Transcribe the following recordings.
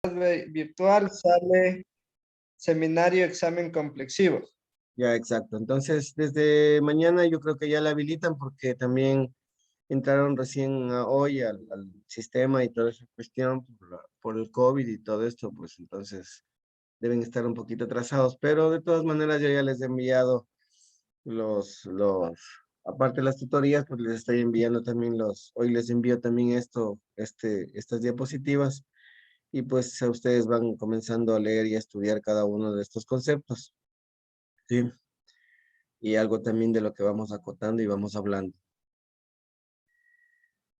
virtual sale seminario, examen complexivo. Ya, exacto. Entonces, desde mañana yo creo que ya la habilitan porque también entraron recién hoy al sistema y toda esa cuestión por el COVID y todo esto, pues entonces deben estar un poquito atrasados, pero de todas maneras yo ya les he enviado aparte de las tutorías, pues les estoy enviando también hoy les envío también estas diapositivas y pues a ustedes van comenzando a leer y a estudiar cada uno de estos conceptos, ¿sí? Y algo también de lo que vamos acotando y vamos hablando.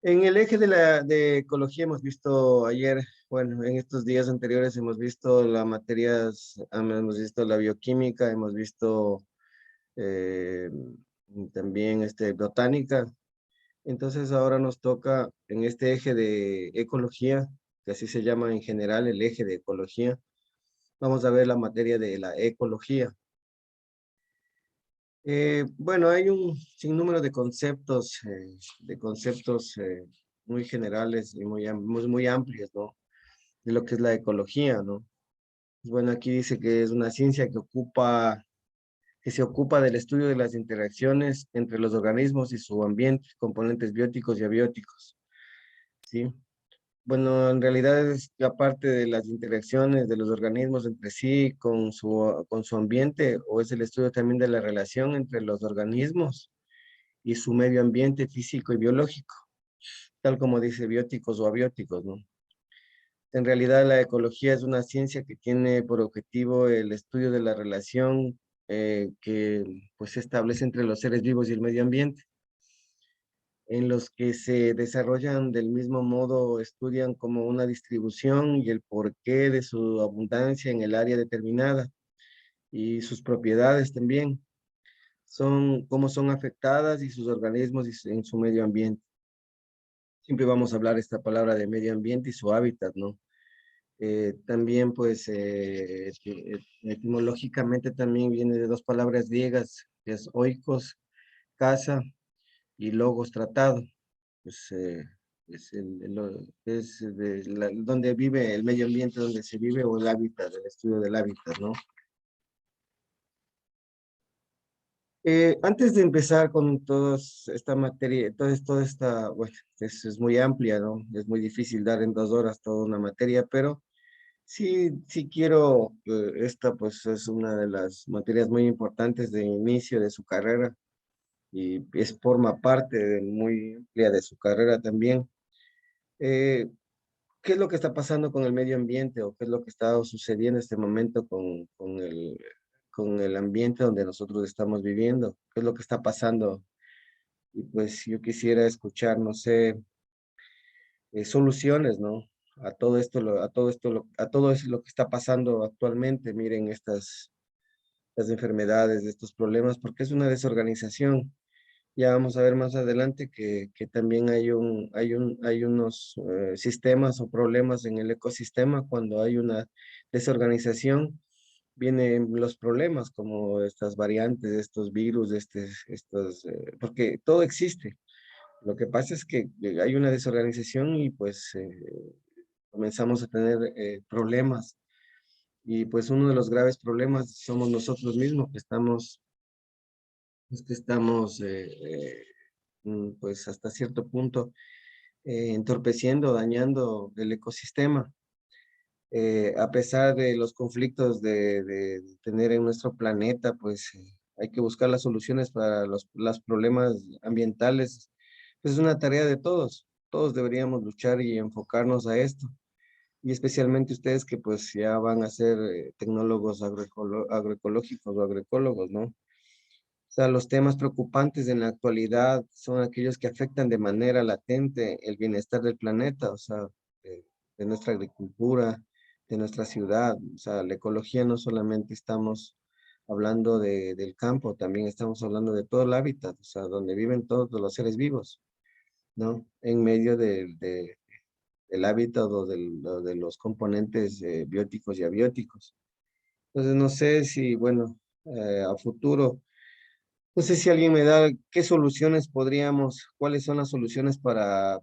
En el eje de ecología hemos visto ayer, bueno, en estos días anteriores hemos visto las materias, hemos visto la bioquímica, hemos visto eh, también botánica. Entonces ahora nos toca en este eje de ecología, que así se llama en general el eje de ecología, vamos a ver la materia de la ecología. Bueno, hay un sinnúmero de conceptos muy generales y muy amplios, ¿no? De lo que es la ecología, ¿no? Bueno, aquí dice que es una ciencia que se ocupa del estudio de las interacciones entre los organismos y su ambiente, componentes bióticos y abióticos, ¿sí? Bueno, en realidad es la parte de las interacciones de los organismos entre sí con su ambiente, o es el estudio también de la relación entre los organismos y su medio ambiente físico y biológico, tal como dice bióticos o abióticos, ¿no? En realidad la ecología es una ciencia que tiene por objetivo el estudio de la relación que pues se establece entre los seres vivos y el medio ambiente, en los que se desarrollan del mismo modo, estudian como una distribución y el porqué de su abundancia en el área determinada y sus propiedades también, cómo son afectadas y sus organismos en su medio ambiente. Siempre vamos a hablar esta palabra de medio ambiente y su hábitat, ¿no? También, pues, etimológicamente también viene de dos palabras griegas, que es oikos, casa, y logos, tratado. Pues, donde vive el medio ambiente donde se vive o el hábitat, el estudio del hábitat, ¿no? Antes de empezar con esta materia, toda esta, bueno, es muy amplia, ¿no? Es muy difícil dar en 2 horas toda una materia, pero sí quiero, esta pues es una de las materias muy importantes de inicio de su carrera y forma parte muy amplia de su carrera también. Eh, ¿Qué es lo que está pasando con el medio ambiente o qué es lo que está sucediendo en este momento con el ambiente donde nosotros estamos viviendo? ¿Qué es lo que está pasando? Y pues yo quisiera escuchar, no sé, soluciones, ¿no? A todo esto, a todo eso lo que está pasando actualmente. Miren las enfermedades, estos problemas, porque es una desorganización. Ya vamos a ver más adelante que también hay unos sistemas o problemas en el ecosistema. Cuando hay una desorganización, vienen los problemas como estas variantes, estos virus, porque todo existe. Lo que pasa es que hay una desorganización y pues comenzamos a tener problemas. Y pues uno de los graves problemas somos nosotros mismos, que estamos pues hasta cierto punto entorpeciendo, dañando el ecosistema. A pesar de los conflictos de tener en nuestro planeta, pues hay que buscar las soluciones para los problemas ambientales. Pues es una tarea de todos. Todos deberíamos luchar y enfocarnos a esto. Y especialmente ustedes que pues ya van a ser tecnólogos agroecológicos o agroecólogos, ¿no? O sea, los temas preocupantes en la actualidad son aquellos que afectan de manera latente el bienestar del planeta, o sea, de nuestra agricultura, de nuestra ciudad. O sea, la ecología no solamente estamos hablando del campo, también estamos hablando de todo el hábitat, o sea, donde viven todos los seres vivos, ¿no? En medio del hábitat o de los componentes bióticos y abióticos. Entonces, no sé si, bueno, a futuro no sé si alguien me da qué soluciones cuáles son las soluciones para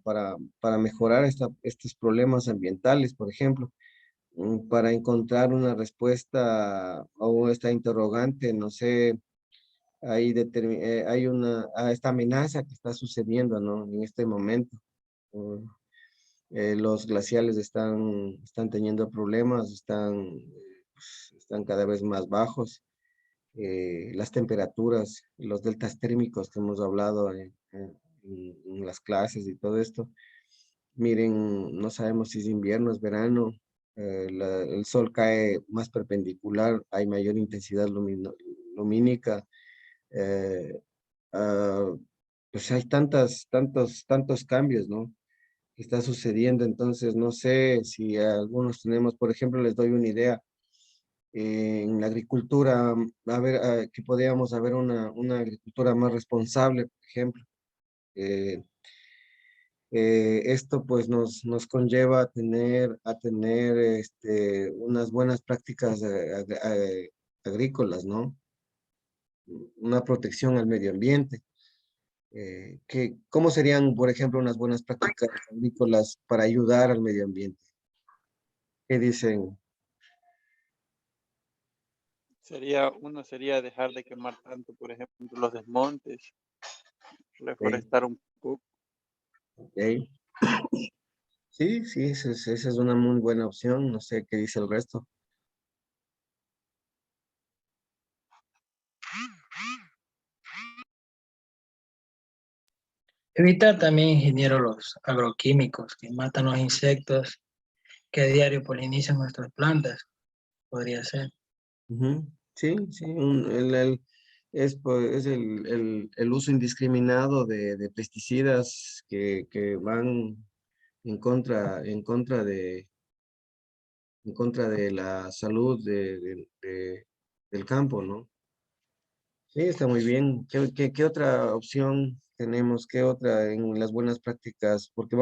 mejorar estos problemas ambientales, por ejemplo. para encontrar una respuesta a esta interrogante, no sé, hay a esta amenaza que está sucediendo, ¿no? En este momento. Uh, los glaciales están teniendo problemas, están cada vez más bajos. Las temperaturas, los deltas térmicos que hemos hablado en las clases y todo esto. Miren, no sabemos si es invierno, es verano, el sol cae más perpendicular, hay mayor intensidad lumínica, eh, ah, pues hay tantos cambios, ¿no? Que está sucediendo, entonces no sé si algunos tenemos, por ejemplo, les doy una idea, en la agricultura, a ver, que podríamos haber una agricultura más responsable, por ejemplo. Eh, Esto pues nos conlleva a tener unas buenas prácticas agrícolas, ¿no? Una protección al medio ambiente. ¿Cómo serían, por ejemplo, unas buenas prácticas agrícolas para ayudar al medio ambiente? ¿Qué dicen? Sería dejar de quemar tanto, por ejemplo, los desmontes, Ok, reforestar un poco. ok. Sí, sí, esa es una muy buena opción. No sé qué dice el resto. Evitar también, ingeniero, los agroquímicos que matan los insectos que a diario polinizan nuestras plantas, podría ser. Ujú. Sí, sí, es el uso indiscriminado de pesticidas que van en contra de la salud del campo, ¿no? Sí, está muy bien. ¿Qué otra opción tenemos? ¿Qué otra en las buenas prácticas? Porque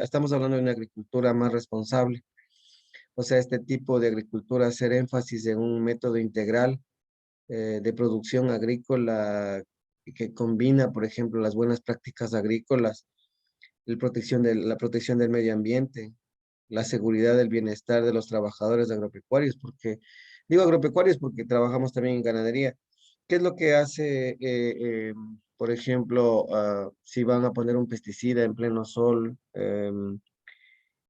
estamos hablando de una agricultura más responsable. O sea, este tipo de agricultura, hacer énfasis en un método integral de producción agrícola que combina, por ejemplo, las buenas prácticas agrícolas, la protección del medio ambiente, la seguridad del bienestar de los trabajadores agropecuarios, digo agropecuarios porque trabajamos también en ganadería. ¿Qué es lo que hace, por ejemplo, si van a poner un pesticida en pleno sol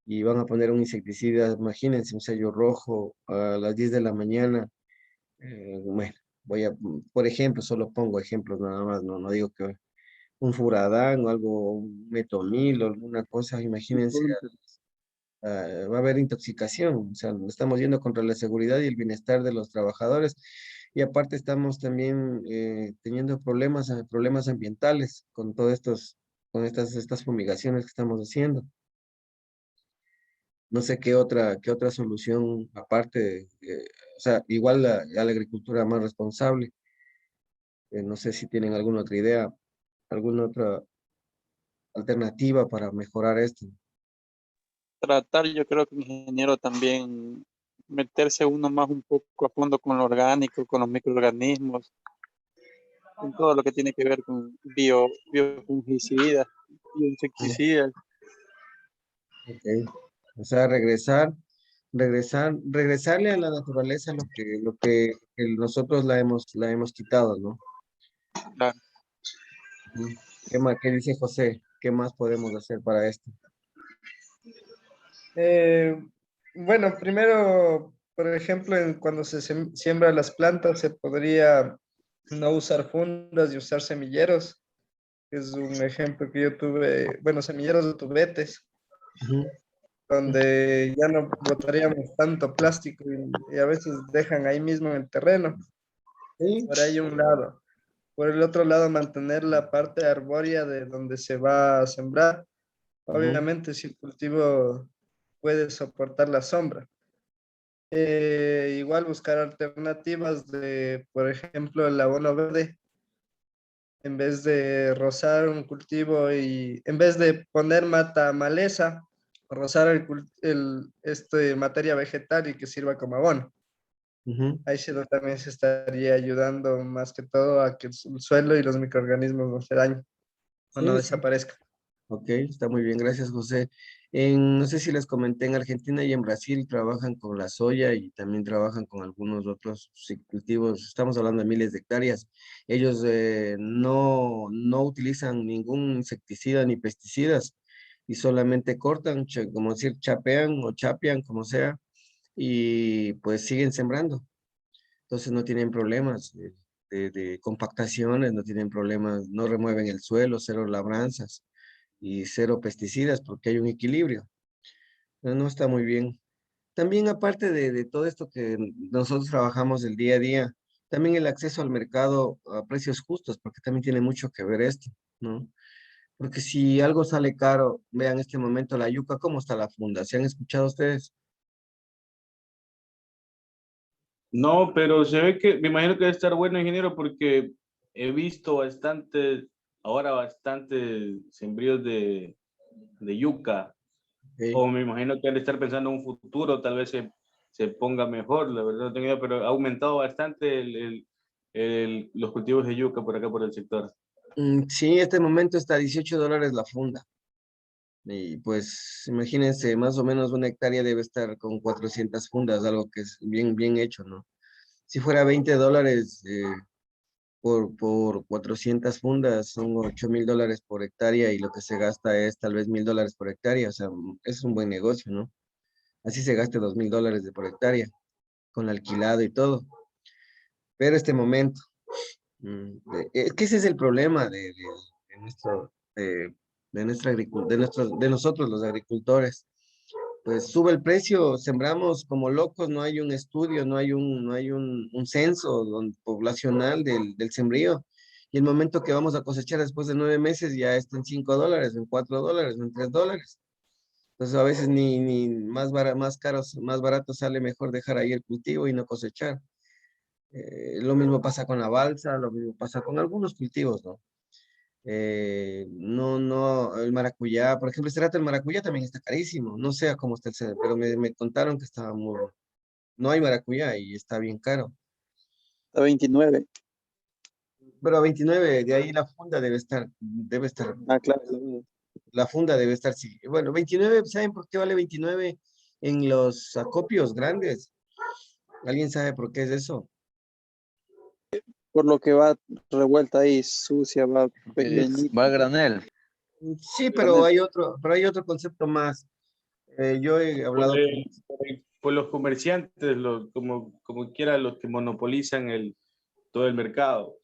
y van a poner un insecticida, imagínense un sello rojo a las 10 de la mañana? Bueno, por ejemplo, solo pongo ejemplos nada más, no digo que un furadán o algo, un metomil o alguna cosa, imagínense, va a haber intoxicación, o sea, estamos yendo contra la seguridad y el bienestar de los trabajadores y aparte estamos también teniendo problemas ambientales con estas fumigaciones que estamos haciendo. No sé qué otra solución aparte, o sea, igual a la agricultura más responsable. No sé si tienen alguna otra idea, alguna otra alternativa para mejorar esto. Tratar, yo creo que ingeniero también meterse uno más un poco a fondo con lo orgánico, con los microorganismos, con todo lo que tiene que ver con biofungicidas, Sí, bioinsecticidas. ok. O sea, regresarle a la naturaleza lo que nosotros la hemos quitado, ¿no? Claro. Ujú. ¿Qué dice José? ¿Qué más podemos hacer para esto? Eh, bueno, primero, por ejemplo, cuando se siembra las plantas, se podría no usar fundas y usar semilleros. Es un ejemplo que yo tuve, bueno, semilleros de tubetes, Ujú. donde ya no botaríamos tanto plástico y a veces dejan ahí mismo en el terreno. Sí, Por ahí un lado. Por el otro lado, mantener la parte arbórea de donde se va a sembrar. ujú, Obviamente, si el cultivo puede soportar la sombra. Igual buscar alternativas de, por ejemplo, el abono verde, en vez de rozar un cultivo y en vez de poner mata maleza, rozar materia vegetal y que sirva como abono. ujú. Ahí sí también se estaría ayudando más que todo a que el suelo y los microorganismos no se dañen o no Sí, sí. desaparezcan. Ok, está muy bien, gracias José. No sé si les comenté, en Argentina y en Brasil trabajan con la soya y también trabajan con algunos otros cultivos. Estamos hablando de miles de hectáreas. Ellos no utilizan ningún insecticida ni pesticidas y solamente cortan, como decir, chapean o chapean, como sea, y pues siguen sembrando. Entonces no tienen problemas de compactaciones, no tienen problemas, no remueven el suelo, cero labranzas y cero pesticidas porque hay un equilibrio. No está muy bien. También aparte de todo esto que nosotros trabajamos el día a día, también el acceso al mercado a precios justos, porque también tiene mucho que ver esto, ¿no? Porque si algo sale caro, vean este momento la yuca, ¿cómo está la funda? ¿Se han escuchado ustedes? No, pero se ve que, me imagino que debe estar bueno, ingeniero, porque he visto bastante, ahora bastante sembríos de yuca, Ok. o me imagino que han de estar pensando en un futuro, tal vez se ponga mejor, la verdad no tengo idea, pero ha aumentado bastante los cultivos de yuca por acá, por el sector. Sí, este momento está a $18 la funda. Y pues imagínense, más o menos una hectárea debe estar con 400 fundas, algo que es bien, bien hecho, ¿no? Si fuera $20 por 400 fundas, son $8,000 por hectárea y lo que se gasta es tal vez $1,000 por hectárea, o sea, es un buen negocio, ¿no? Así se gaste $2,000 por hectárea, con alquilado y todo. Pero este momento, es que ese es el problema de nuestro, de nosotros los agricultores. Pues sube el precio, sembramos como locos, no hay un estudio, no hay un censo poblacional del sembrío. Y el momento que vamos a cosechar después de 9 meses ya está en $5, en $4, en $3. Entonces a veces ni más caros, más barato sale mejor dejar ahí el cultivo y no cosechar. Lo mismo pasa con la balsa, lo mismo pasa con algunos cultivos, ¿no? No, el maracuyá, por ejemplo, este rato el maracuyá también está carísimo. No sé a cómo está pero me contaron que estaba muy, no hay maracuyá y está bien caro. Está 29. Pero a 29, de ahí la funda Ah, claro. la funda debe estar, sí. Bueno, 29, ¿saben por qué vale 29 en los acopios grandes? ¿Alguien sabe por qué es eso? Por lo que va revuelta ahí, sucia, va pequeñita. Va a granel. Sí, pero hay otro concepto más. Yo he Por, hablado con... por los comerciantes, como quiera, los que monopolizan todo el mercado.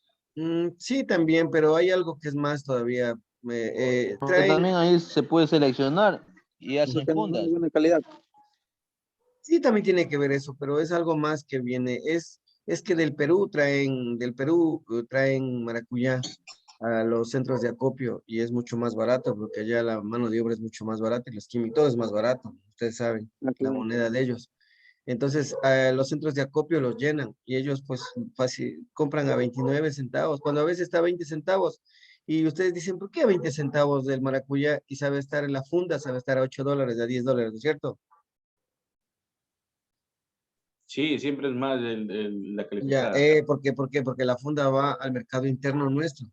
Sí, también, pero hay algo que es más todavía. Porque Traen, también ahí se puede seleccionar y hacen Porque no es fundas. buena calidad. sí, también tiene que ver eso, pero es algo más que viene. Es que del Perú traen maracuyá a los centros de acopio y es mucho más barato porque allá la mano de obra es mucho más barata y los químicos, todo es más barato, ustedes saben, Ah, la claro. moneda de ellos. Entonces, los centros de acopio los llenan y ellos pues fácil, compran a 29 centavos, cuando a veces está a 20 centavos. Y ustedes dicen, ¿por qué a 20 centavos del maracuyá? Y sabe estar en la funda, sabe estar a $8, a $10, ¿no es cierto? Sí, siempre es más la Ya, calificada. ¿por qué? ¿Por qué? Porque la funda va al mercado interno nuestro.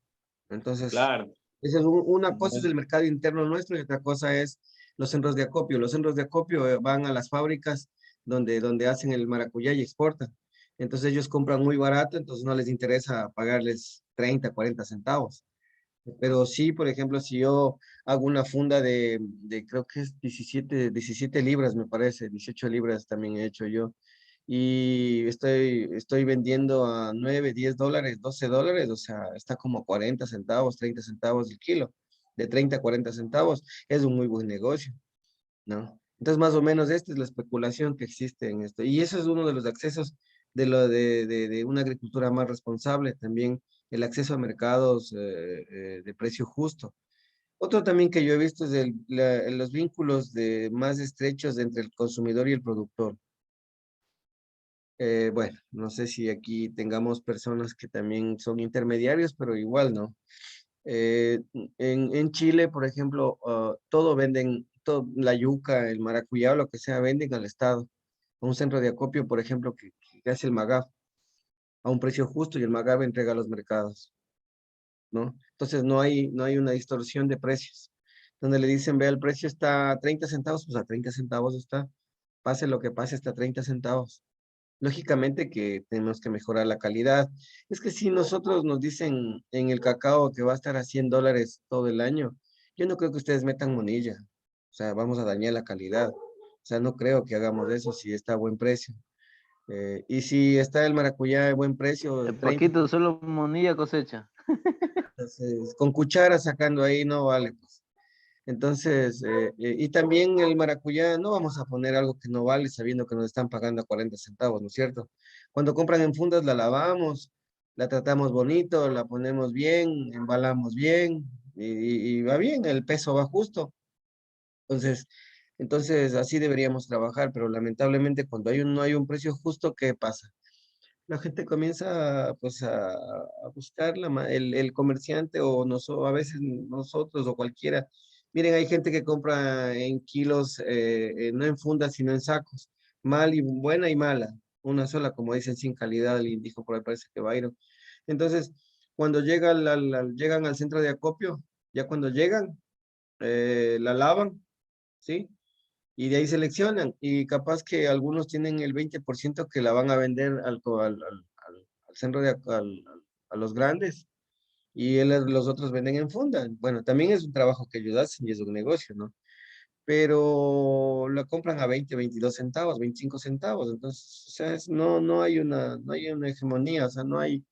Entonces, Claro. esa es una cosa es el mercado interno nuestro y otra cosa es los centros de acopio. Los centros de acopio van a las fábricas donde hacen el maracuyá y exportan. Entonces ellos compran muy barato, entonces no les interesa pagarles 30, 40 centavos. Pero sí, por ejemplo, si yo hago una funda de creo que es 17 libras, me parece, 18 libras también he hecho yo, y estoy vendiendo a 9, $10, $12, o sea, está como 40 centavos, 30 centavos el kilo, de 30 a 40 centavos, es un muy buen negocio, ¿no? Entonces, más o menos, esta es la especulación que existe en esto. Y eso es uno de los accesos de una agricultura más responsable, también el acceso a mercados de precio justo. Otro también que yo he visto es los vínculos más estrechos entre el consumidor y el productor. Bueno, no sé si aquí tengamos personas que también son intermediarios, pero igual, ¿no? En Chile, por ejemplo, todo venden, la yuca, el maracuyá, lo que sea, venden al Estado. A un centro de acopio, por ejemplo, que hace el MAGAF a un precio justo y el MAGAF entrega a los mercados, ¿no? Entonces no hay una distorsión de precios. donde le dicen, vea, el precio está a 30 centavos, pues a 30 centavos está. Pase lo que pase, está a 30 centavos. Lógicamente que tenemos que mejorar la calidad. Es que si nosotros nos dicen en el cacao que va a estar a $100 todo el año, yo no creo que ustedes metan monilla. O sea, vamos a dañar la calidad. O sea, no creo que hagamos eso si está a buen precio. Y si está el maracuyá a buen precio, El 30, Paquito solo monilla cosecha. entonces, con cuchara sacando ahí no vale, pues. Entonces, y también el maracuyá, no vamos a poner algo que no vale sabiendo que nos están pagando a 40 centavos, ¿no es cierto? Cuando compran en fundas la lavamos, la tratamos bonito, la ponemos bien, embalamos bien y va bien, el peso va justo. Entonces, entonces así deberíamos trabajar, pero lamentablemente cuando no hay un precio justo, ¿qué pasa? La gente comienza pues a buscar el comerciante o a veces nosotros o cualquiera. Miren, hay gente que compra en kilos, no en fundas, sino en sacos. Mal y buena y mala. Una sola, como dicen, sin calidad, el dijo por ahí parece que Byron. Entonces, cuando llegan al centro de acopio, ya cuando llegan, la lavan, ¿sí? Y de ahí seleccionan. Y capaz que algunos tienen el 20% que la van a vender al centro a los grandes y los otros venden en funda. Bueno, también es un trabajo que ellos hacen y es un negocio, ¿no? Pero la compran a 20, 22 centavos, 25 centavos. Entonces, o sea, no hay una hegemonía, o sea, no hay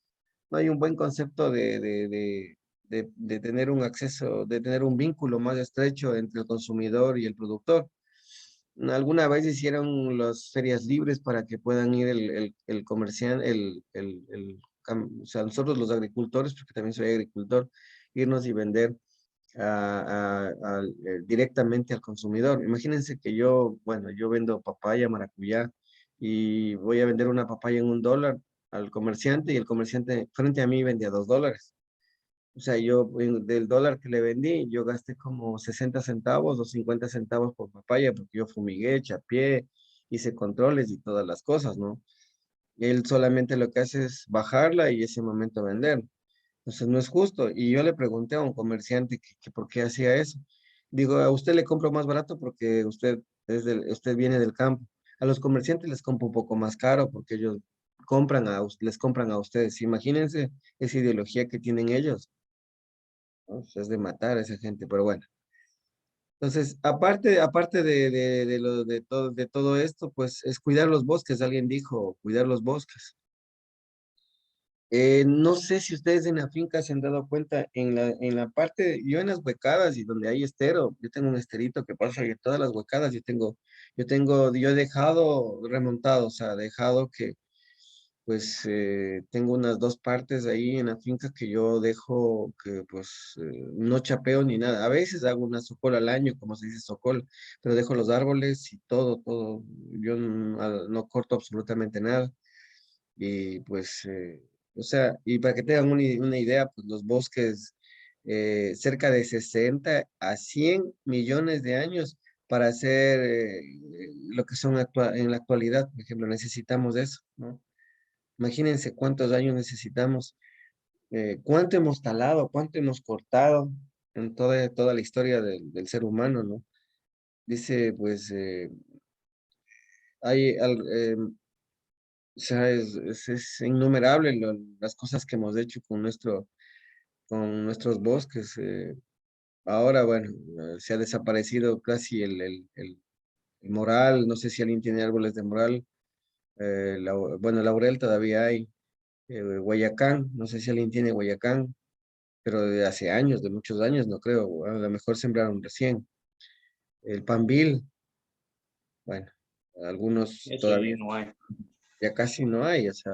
un buen concepto de tener un acceso, de tener un vínculo más estrecho entre el consumidor y el productor. Alguna vez hicieron las ferias libres para que puedan ir el comerciante, o sea, nosotros los agricultores, porque también soy agricultor, irnos y vender directamente al consumidor. Imagínense que bueno, yo vendo papaya, maracuyá, y voy a vender una papaya en $1 al comerciante, y el comerciante frente a mí vende a $2. O sea, yo del dólar que le vendí, yo gasté como 60 centavos o 50 centavos por papaya, porque yo fumigué, chapié, hice controles y todas las cosas, ¿no? Él solamente lo que hace es bajarla y ese momento vender. Entonces no es justo. Y yo le pregunté a un comerciante que por qué hacía eso. Digo, a usted le compro más barato porque usted viene del campo. A los comerciantes les compro un poco más caro porque ellos les compran a ustedes. Imagínense esa ideología que tienen ellos, ¿no? O sea, es de matar a esa gente, pero bueno. Entonces, aparte de todo esto, pues es cuidar los bosques. Alguien dijo, cuidar los bosques. No sé si ustedes en la finca se han dado cuenta, en la parte, yo en las huecadas y donde hay estero, yo tengo un esterito que pasa y en todas las huecadas yo he dejado remontado, o sea, dejado que, pues, tengo unas 2 partes ahí en la finca que yo dejo que, pues, no chapeo ni nada. A veces hago una socola al año, como se dice socola, pero dejo los árboles y todo. Yo no corto absolutamente nada. Y pues, o sea, y para que tengan una idea, pues los bosques, cerca de 60 a 100 millones de años para hacer lo que son en la actualidad, por ejemplo, necesitamos eso, ¿no? Imagínense cuántos años necesitamos, cuánto hemos talado, cuánto hemos cortado en toda la historia del ser humano, ¿no? Dice, pues, hay, o sea, es innumerable las cosas que hemos hecho con nuestros bosques. Ahora, bueno, se ha desaparecido casi el moral. No sé si alguien tiene árboles de moral. Bueno, laurel todavía hay. Guayacán, no sé si alguien tiene Guayacán, pero de hace años, de muchos años, no creo. A lo mejor sembraron recién. El Pambil, bueno, algunos Eso todavía ya no hay. ya casi no hay, o sea,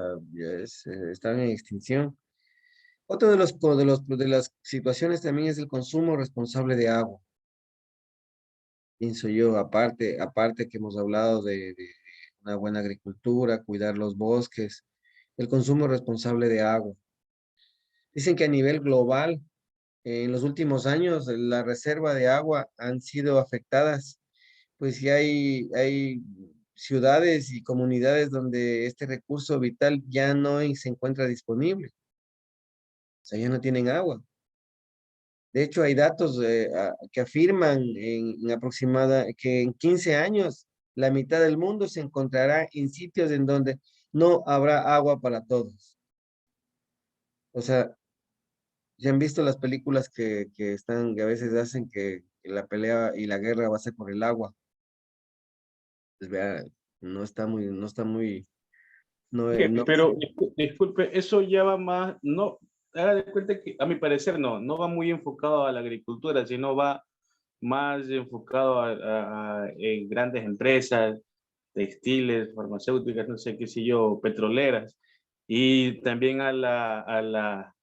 están en extinción. Otro de las situaciones también es el consumo responsable de agua. Pienso yo, aparte que hemos hablado de una buena agricultura, cuidar los bosques, el consumo responsable de agua. Dicen que a nivel global, en los últimos años, la reserva de agua han sido afectadas, pues ya hay ciudades y comunidades donde este recurso vital ya no se encuentra disponible, o sea, ya no tienen agua. De hecho, hay datos que afirman en aproximada que en 15 años la mitad del mundo se encontrará en sitios en donde no habrá agua para todos. O sea, ya han visto las películas que a veces hacen que la pelea y la guerra va a ser por el agua. Pues vea, no está muy, no, no, Pero disculpe, eso ya va más, no, haga de cuenta que a mi parecer no va muy enfocado a la agricultura, sino va más enfocado en grandes empresas, textiles, farmacéuticas, no sé qué sé yo, petroleras, y también a la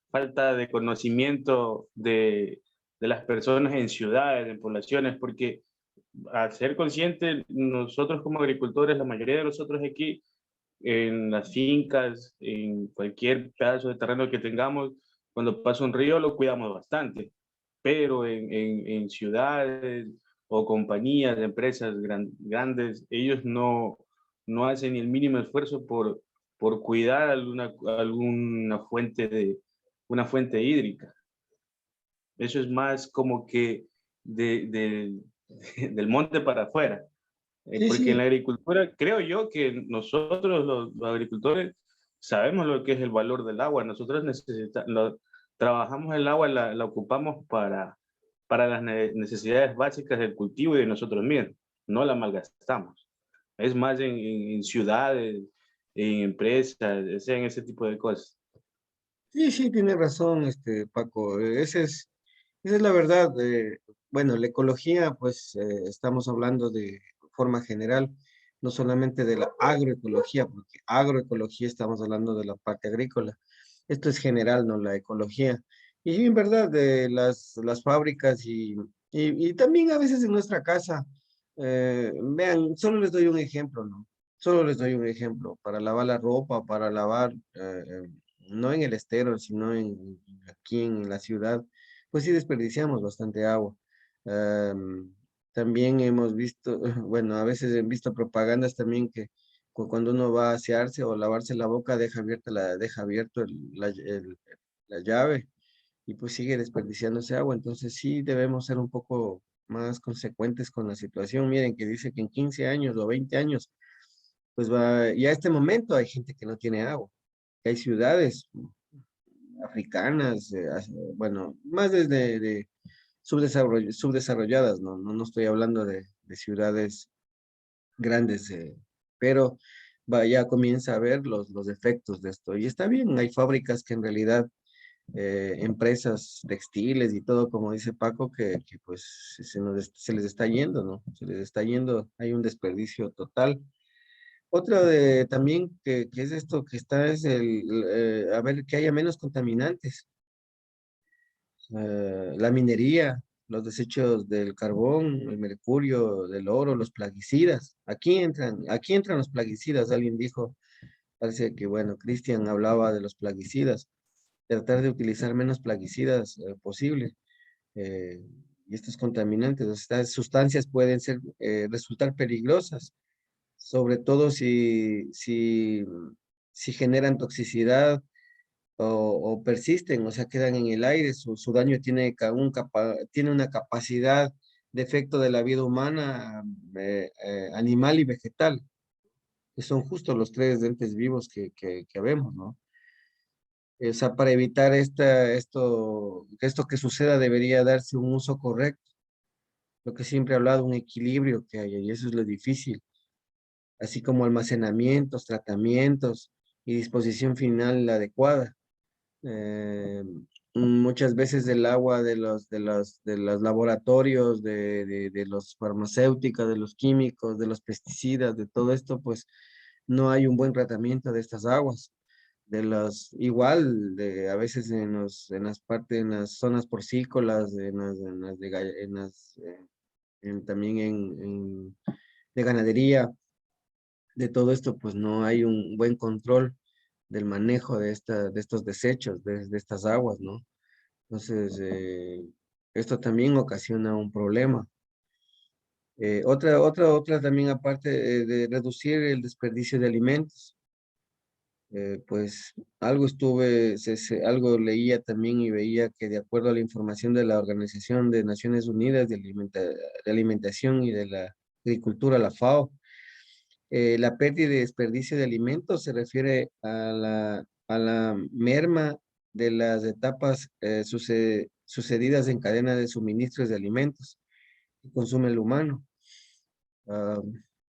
falta de conocimiento de las personas en ciudades, en poblaciones, porque al ser consciente, nosotros como agricultores, la mayoría de nosotros aquí, en las fincas, en cualquier pedazo de terreno que tengamos, cuando pasa un río lo cuidamos bastante, pero en ciudades o compañías, empresas grandes, ellos no hacen ni el mínimo esfuerzo por cuidar alguna una fuente hídrica. Eso es más como que del monte para afuera. sí, Porque en sí, la agricultura, creo yo que nosotros los agricultores sabemos lo que es el valor del agua. Nosotros trabajamos el agua, la ocupamos para las necesidades básicas del cultivo y de nosotros mismos. No la malgastamos. Es más en ciudades, en empresas, en ese tipo de cosas. sí, sí, tiene razón, Paco. Esa es la verdad. Bueno, la ecología, pues estamos hablando de forma general, no solamente de la agroecología, porque agroecología estamos hablando de la parte agrícola. Esto es general, ¿no? La ecología. Y en verdad, de las fábricas y también a veces en nuestra casa, vean, solo les doy un ejemplo, ¿no? Solo les doy un ejemplo. Para lavar la ropa, para lavar, no en el estero, sino aquí en la ciudad pues sí desperdiciamos bastante agua. Am, También hemos visto, bueno, a veces he visto propagandas también que cuando uno va a asearse o lavarse la boca, deja abierto la llave y pues sigue desperdiciándose agua. Entonces sí debemos ser un poco más consecuentes con la situación. Miren que dice que en 15 años o 20 años, pues ya a este momento hay gente que no tiene agua, que hay ciudades africanas, bueno, más desde subdesarrolladas, no estoy hablando de ciudades grandes, pero ya comienza a ver los efectos de esto. Y está bien, hay fábricas que en realidad, empresas textiles y todo, como dice Paco, que pues se les está yendo, ¿no? Se les está yendo, hay un desperdicio total. Otra de también que es esto que está es a ver que haya menos contaminantes. La minería, los desechos del carbón, el mercurio, del oro, los plaguicidas. Aquí entran los plaguicidas, alguien dijo, parece que, bueno, Cristian hablaba de los plaguicidas, tratar de utilizar menos plaguicidas posible. eh, y estos contaminantes, estas sustancias pueden resultar peligrosas, sobre todo si generan toxicidad o persisten, o sea, quedan en el aire, su daño tiene una capacidad de efecto de la vida humana, animal y vegetal, que son justo los tres entes vivos que vemos, ¿no? O sea, para evitar esto que suceda debería darse un uso correcto, lo que siempre he hablado, un equilibrio que haya, y eso es lo difícil, así como almacenamientos, tratamientos y disposición final adecuada. eh, Muchas veces el agua de los laboratorios, de los farmacéuticos, de los químicos, de los pesticidas, de todo esto, pues no hay un buen tratamiento de estas aguas. Igual, a veces en las zonas porcícolas, también de ganadería, de todo esto, pues no hay un buen control del manejo de estos desechos, de estas aguas, ¿no? Entonces, esto también ocasiona un problema. Otra también aparte de reducir el desperdicio de alimentos. Pues algo algo leía también y veía que de acuerdo a la información de la Organización de Naciones Unidas de Alimentación y de la Agricultura, la FAO, la pérdida y desperdicio de alimentos se refiere a la merma de las etapas sucedidas en cadena de suministros de alimentos que consume el humano. Ah,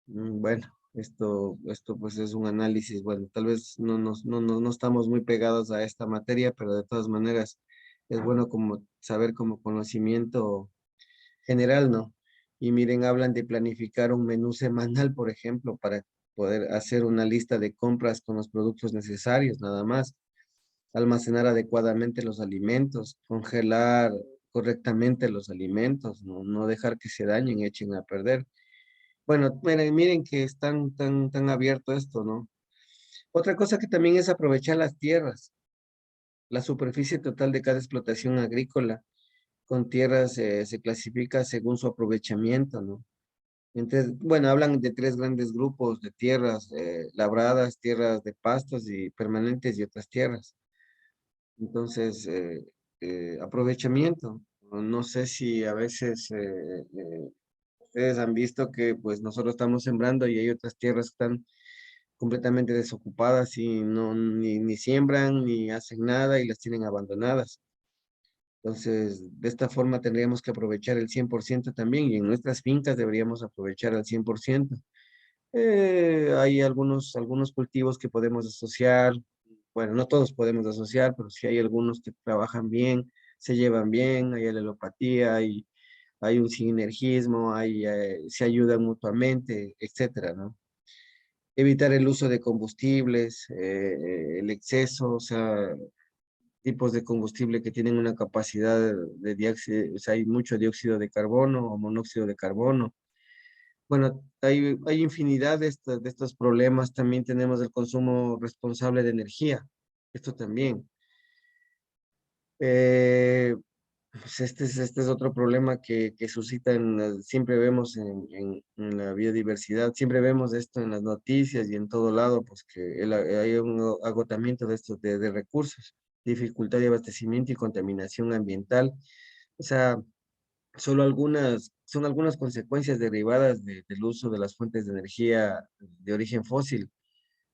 bueno, esto pues es un análisis, bueno, tal vez no estamos muy pegados a esta materia, pero de todas maneras es bueno como saber como conocimiento general, ¿no? Y miren, hablan de planificar un menú semanal, por ejemplo, para poder hacer una lista de compras con los productos necesarios, nada más. Almacenar adecuadamente los alimentos, congelar correctamente los alimentos, no dejar que se dañen, echen a perder. Bueno, miren que es tan abierto esto, ¿no? Otra cosa que también es aprovechar las tierras, la superficie total de cada explotación agrícola con tierras se clasifica según su aprovechamiento, ¿no? Entonces, bueno, hablan de tres grandes grupos de tierras, labradas, tierras de pastos y permanentes y otras tierras. Entonces, aprovechamiento. No sé si a veces ustedes han visto que pues nosotros estamos sembrando y hay otras tierras que están completamente desocupadas y ni siembran ni hacen nada y las tienen abandonadas. Entonces, de esta forma tendríamos que aprovechar el 100% también y en nuestras fincas deberíamos aprovechar al 100%. Hay algunos cultivos que podemos asociar, bueno, no todos podemos asociar, pero sí hay algunos que trabajan bien, se llevan bien, hay alelopatía, hay un sinergismo, se ayudan mutuamente, etcétera, ¿no? Evitar el uso de combustibles, el exceso, o sea, tipos de combustible que tienen una capacidad de dióxido, o sea, hay mucho dióxido de carbono o monóxido de carbono. Bueno, hay infinidad de estos problemas. También tenemos el consumo responsable de energía. Esto también. Eh, pues este es otro problema que suscita, siempre vemos en la biodiversidad, siempre vemos esto en las noticias y en todo lado, pues que hay un agotamiento de estos de recursos, dificultad de abastecimiento y contaminación ambiental. O sea, son algunas consecuencias derivadas del uso de las fuentes de energía de origen fósil,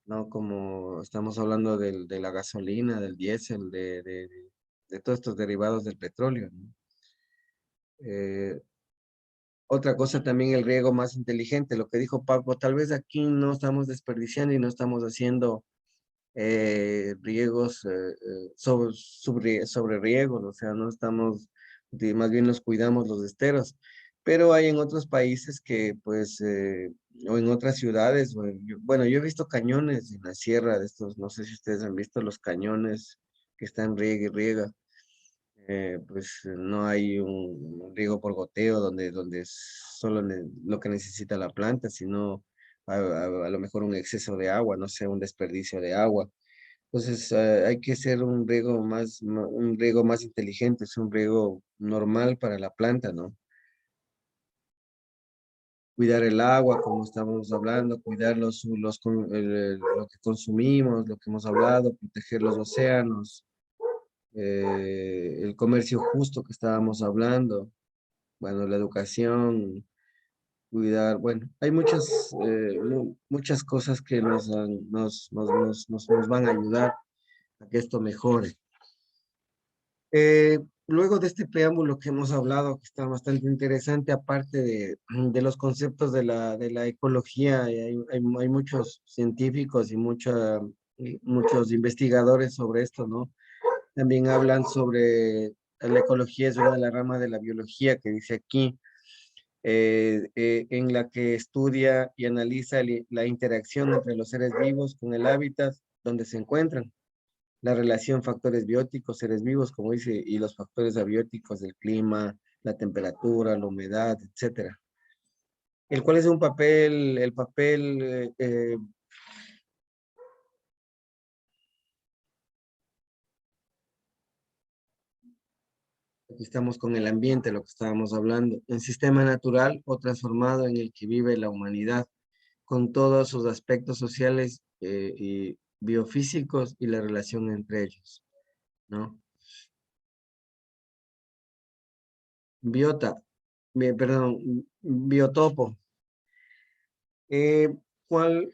¿no? Como estamos hablando de la gasolina, del diésel, de todos estos derivados del petróleo, ¿no? Eh, Otra cosa también el riego más inteligente, lo que dijo Paco, tal vez aquí no estamos desperdiciando y no estamos haciendo riegos sobre riegos, o sea, no estamos, más bien nos cuidamos los esteros, pero hay en otros países que pues, o en otras ciudades, bueno, yo he visto cañones en la sierra de estos, no sé si ustedes han visto los cañones que están riega y riega, pues no hay un riego por goteo donde solo lo que necesita la planta, sino a lo mejor un exceso de agua, no sé, un desperdicio de agua. Entonces hay que hacer un riego más inteligente, es un riego normal para la planta, ¿no? Cuidar el agua, como estamos hablando, cuidar lo que consumimos, lo que hemos hablado, proteger los océanos, el comercio justo que estábamos hablando, bueno, la educación, cuidar, bueno, hay muchas cosas que nos van a ayudar a que esto mejore. Luego de este preámbulo que hemos hablado, que está bastante interesante, aparte de los conceptos de la ecología, hay muchos científicos y muchos investigadores sobre esto, ¿no? También hablan sobre la ecología, es una de las ramas de la biología que dice aquí, en la que estudia y analiza la interacción entre los seres vivos con el hábitat donde se encuentran, la relación factores bióticos, seres vivos, como dice, y los factores abióticos del clima, la temperatura, la humedad, etcétera. El cual es el papel aquí estamos con el ambiente, lo que estábamos hablando, el sistema natural o transformado en el que vive la humanidad, con todos sus aspectos sociales biofísicos y la relación entre ellos, ¿no? Biota, perdón, biotopo. Eh, ¿cuál,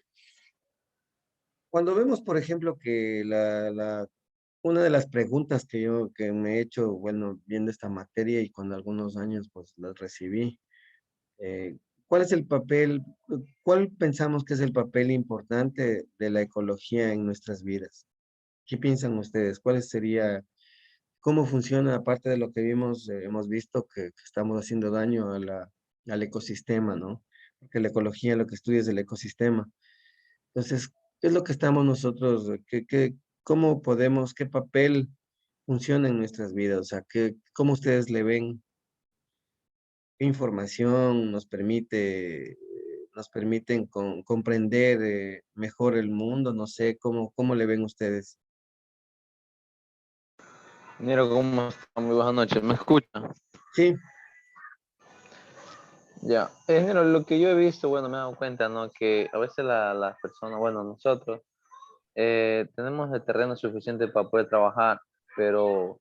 Cuando vemos, por ejemplo, que una de las preguntas que me he hecho, bueno, viendo esta materia y con algunos años, pues las recibí, ¿cuál es el papel, cuál pensamos que es el papel importante de la ecología en nuestras vidas? ¿Qué piensan ustedes? ¿Cuál sería, cómo funciona, aparte de lo que vimos, hemos visto que estamos haciendo daño al ecosistema, ¿no? Porque la ecología lo que estudia es el ecosistema. Entonces, ¿qué es lo que estamos nosotros, cómo podemos, qué papel funciona en nuestras vidas? O sea, cómo ustedes le ven, qué información nos permiten comprender mejor el mundo, no sé, cómo le ven ustedes. Ingeniero, ¿cómo está? Muy buenas noches. ¿Me escucha? Sí, Ya. Ingeniero, lo que yo he visto, bueno, me he dado cuenta, ¿no? Que a veces las personas, bueno, nosotros, tenemos el terreno suficiente para poder trabajar, pero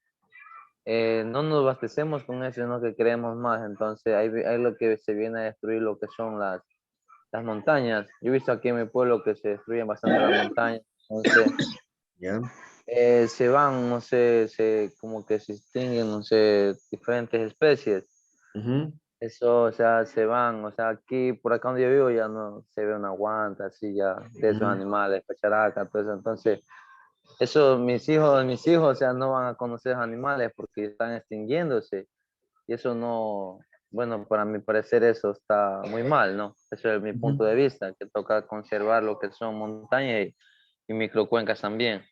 no nos abastecemos con eso, sino que queremos más. Entonces, hay lo que se viene a destruir lo que son las montañas. Yo he visto aquí en mi pueblo que se destruyen bastante las montañas. Entonces, ya. se van, no sé, como que se extinguen, no sé, diferentes especies. Ujú, Eso, o sea, se van, o sea, aquí, por acá donde yo vivo, ya no se ve una guanta, así ya, de esos ujú, animales, pacharaca, todo eso. Entonces, eso, mis hijos, o sea, no van a conocer animales porque están extinguiéndose. Y eso no, bueno, para mi parecer eso está muy mal, ¿no? Eso es mi ujú. punto de vista, que toca conservar lo que son montañas y microcuencas también.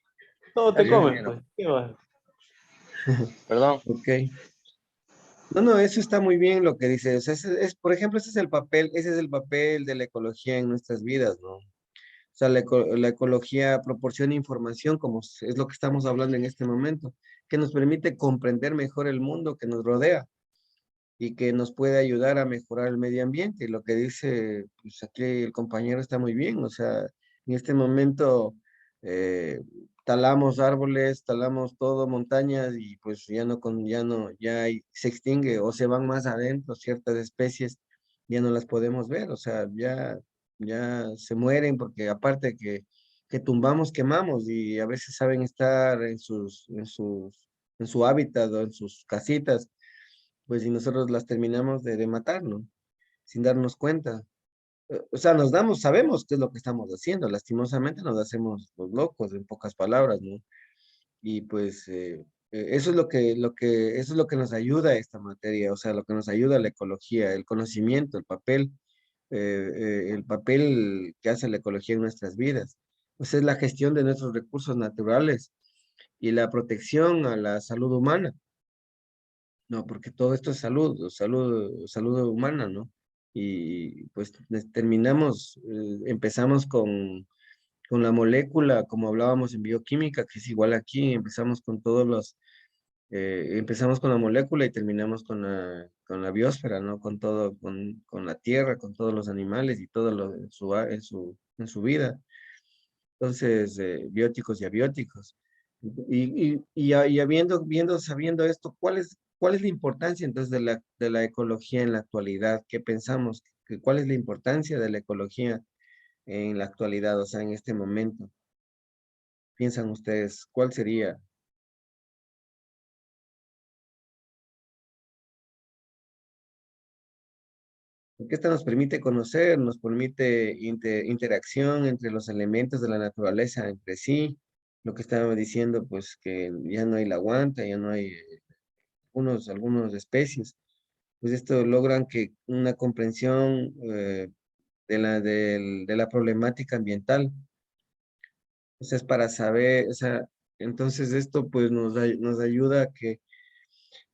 Todo te Gracias, comes, ingeniero. pues. ¿Qué va? Perdón. Ok. No, no, eso está muy bien lo que dices. Por ejemplo, ese es el papel de la ecología en nuestras vidas, ¿no? O sea, la ecología proporciona información, como es lo que estamos hablando en este momento, que nos permite comprender mejor el mundo que nos rodea y que nos puede ayudar a mejorar el medio ambiente. Y lo que dice, pues aquí el compañero está muy bien. O sea, en este momento eh, talamos árboles, talamos todo, montañas, y pues se extingue o se van más adentro ciertas especies, ya no las podemos ver. O sea, ya se mueren porque aparte que tumbamos, quemamos, y a veces saben estar en su hábitat o en sus casitas, pues y nosotros las terminamos de matar, ¿no? Sin darnos cuenta. O sea, sabemos qué es lo que estamos haciendo, lastimosamente nos hacemos los locos, en pocas palabras, ¿no? Y pues eso es eso es lo que nos ayuda a esta materia, o sea, lo que nos ayuda a la ecología, el conocimiento, el papel que hace la ecología en nuestras vidas. Pues es la gestión de nuestros recursos naturales y la protección a la salud humana. No, porque todo esto es salud humana, ¿no? Y pues empezamos con la molécula, como hablábamos en bioquímica, que es igual aquí, empezamos con la molécula y terminamos con la biosfera, ¿no? Con todo, con la tierra, con todos los animales y todo lo en su vida. Entonces, bióticos y abióticos. Sabiendo esto, cuál es la importancia entonces de la ecología en la actualidad? ¿Qué pensamos? ¿Cuál es la importancia de la ecología en la actualidad, o sea, en este momento? ¿Piensan ustedes cuál sería? Porque esta nos permite conocer, nos permite interacción entre los elementos de la naturaleza entre sí. Lo que estaba diciendo, pues que ya no hay la guanta, ya no hay algunas especies. Pues esto logran que una comprensión de la problemática ambiental. O sea, es para saber, o sea, entonces esto pues nos ayuda a que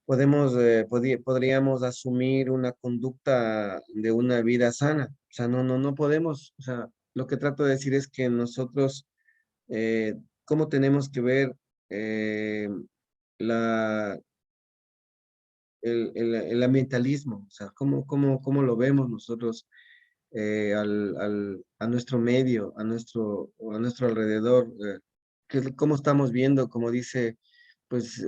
podríamos asumir una conducta de una vida sana. O sea, no podemos, o sea, lo que trato de decir es que nosotros, cómo tenemos que ver eh, la, el ambientalismo, o sea, cómo lo vemos nosotros a nuestro medio, a nuestro alrededor, cómo estamos viendo, como dice, pues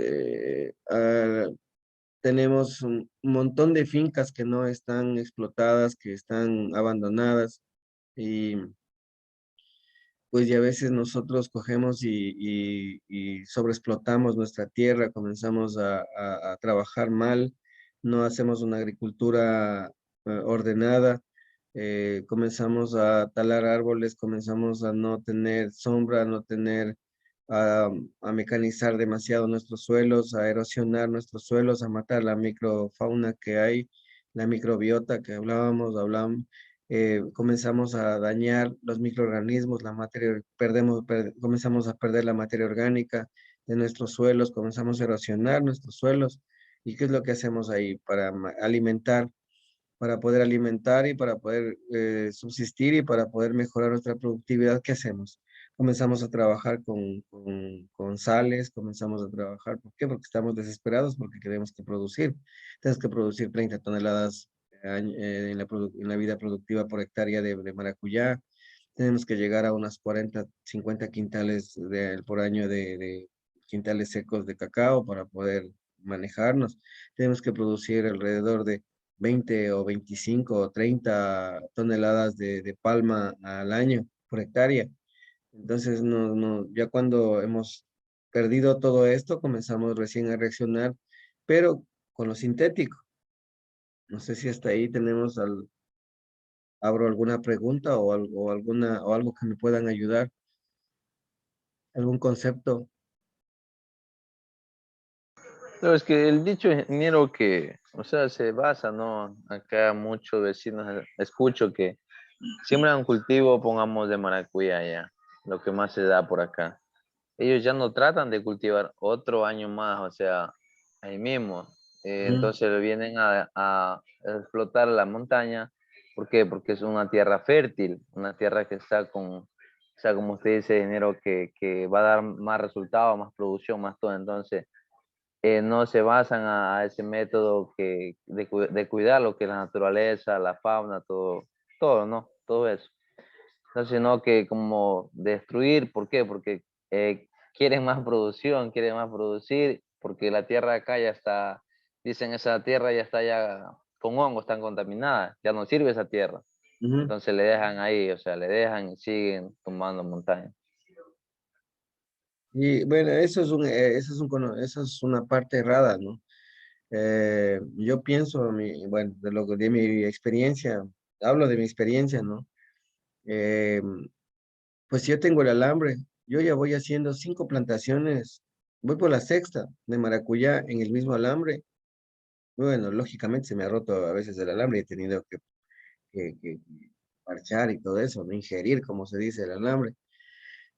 tenemos un montón de fincas que no están explotadas, que están abandonadas y pues ya a veces nosotros cogemos y sobreexplotamos nuestra tierra, comenzamos a trabajar mal, no hacemos una agricultura ordenada, comenzamos a talar árboles, comenzamos a no tener sombra, a no tener, a mecanizar demasiado nuestros suelos, a erosionar nuestros suelos, a matar la microfauna que hay, la microbiota que hablamos, comenzamos a dañar los microorganismos, la materia, comenzamos a perder la materia orgánica de nuestros suelos, comenzamos a erosionar nuestros suelos. ¿Y qué es lo que hacemos ahí para alimentar? Para poder alimentar y para poder subsistir y para poder mejorar nuestra productividad, ¿qué hacemos? Comenzamos a trabajar con sales, comenzamos a trabajar, ¿por qué? Porque estamos desesperados, porque tenemos que producir. Tenemos que producir 30 toneladas en la vida productiva por hectárea de maracuyá. Tenemos que llegar a unas 40, 50 quintales por año de quintales secos de cacao para poder manejarnos. Tenemos que producir alrededor de 20 o 25 o 30 toneladas de palma al año por hectárea. Entonces, ya cuando hemos perdido todo esto, comenzamos recién a reaccionar, pero con lo sintético. No sé si hasta ahí abro alguna pregunta o algo que me puedan ayudar, algún concepto. No, es que el dicho ingeniero que, o sea, se basa, ¿no? Acá muchos vecinos escucho que siembran un cultivo, pongamos de maracuyá ya, lo que más se da por acá. Ellos ya no tratan de cultivar otro año más, o sea, ahí mismo. Ujú, Entonces vienen a explotar la montaña. ¿Por qué? Porque es una tierra fértil, una tierra que está con, o sea, como usted dice, dinero que va a dar más resultado, más producción, más todo. Entonces, no se basan a ese método de cuidar lo que es la naturaleza, la fauna, todo, ¿no? Todo eso. Entonces, sino que como destruir, ¿por qué? Porque quieren más producción, quieren más producir, porque la tierra acá ya está, dicen esa tierra ya está ya con hongos, están contaminada, ya no sirve esa tierra. ujú. Entonces le dejan ahí, o sea, le dejan y siguen tumbando montañas. Y bueno, eso es una parte errada, ¿no? Yo pienso, bueno, de mi experiencia, hablo de mi experiencia, ¿no? Eh, pues si yo tengo el alambre, yo ya voy haciendo 5 plantaciones, voy por la sexta de maracuyá en el mismo alambre. Bueno, lógicamente se me ha roto a veces el alambre y he tenido que parchar y todo eso, no ingerir, como se dice, el alambre.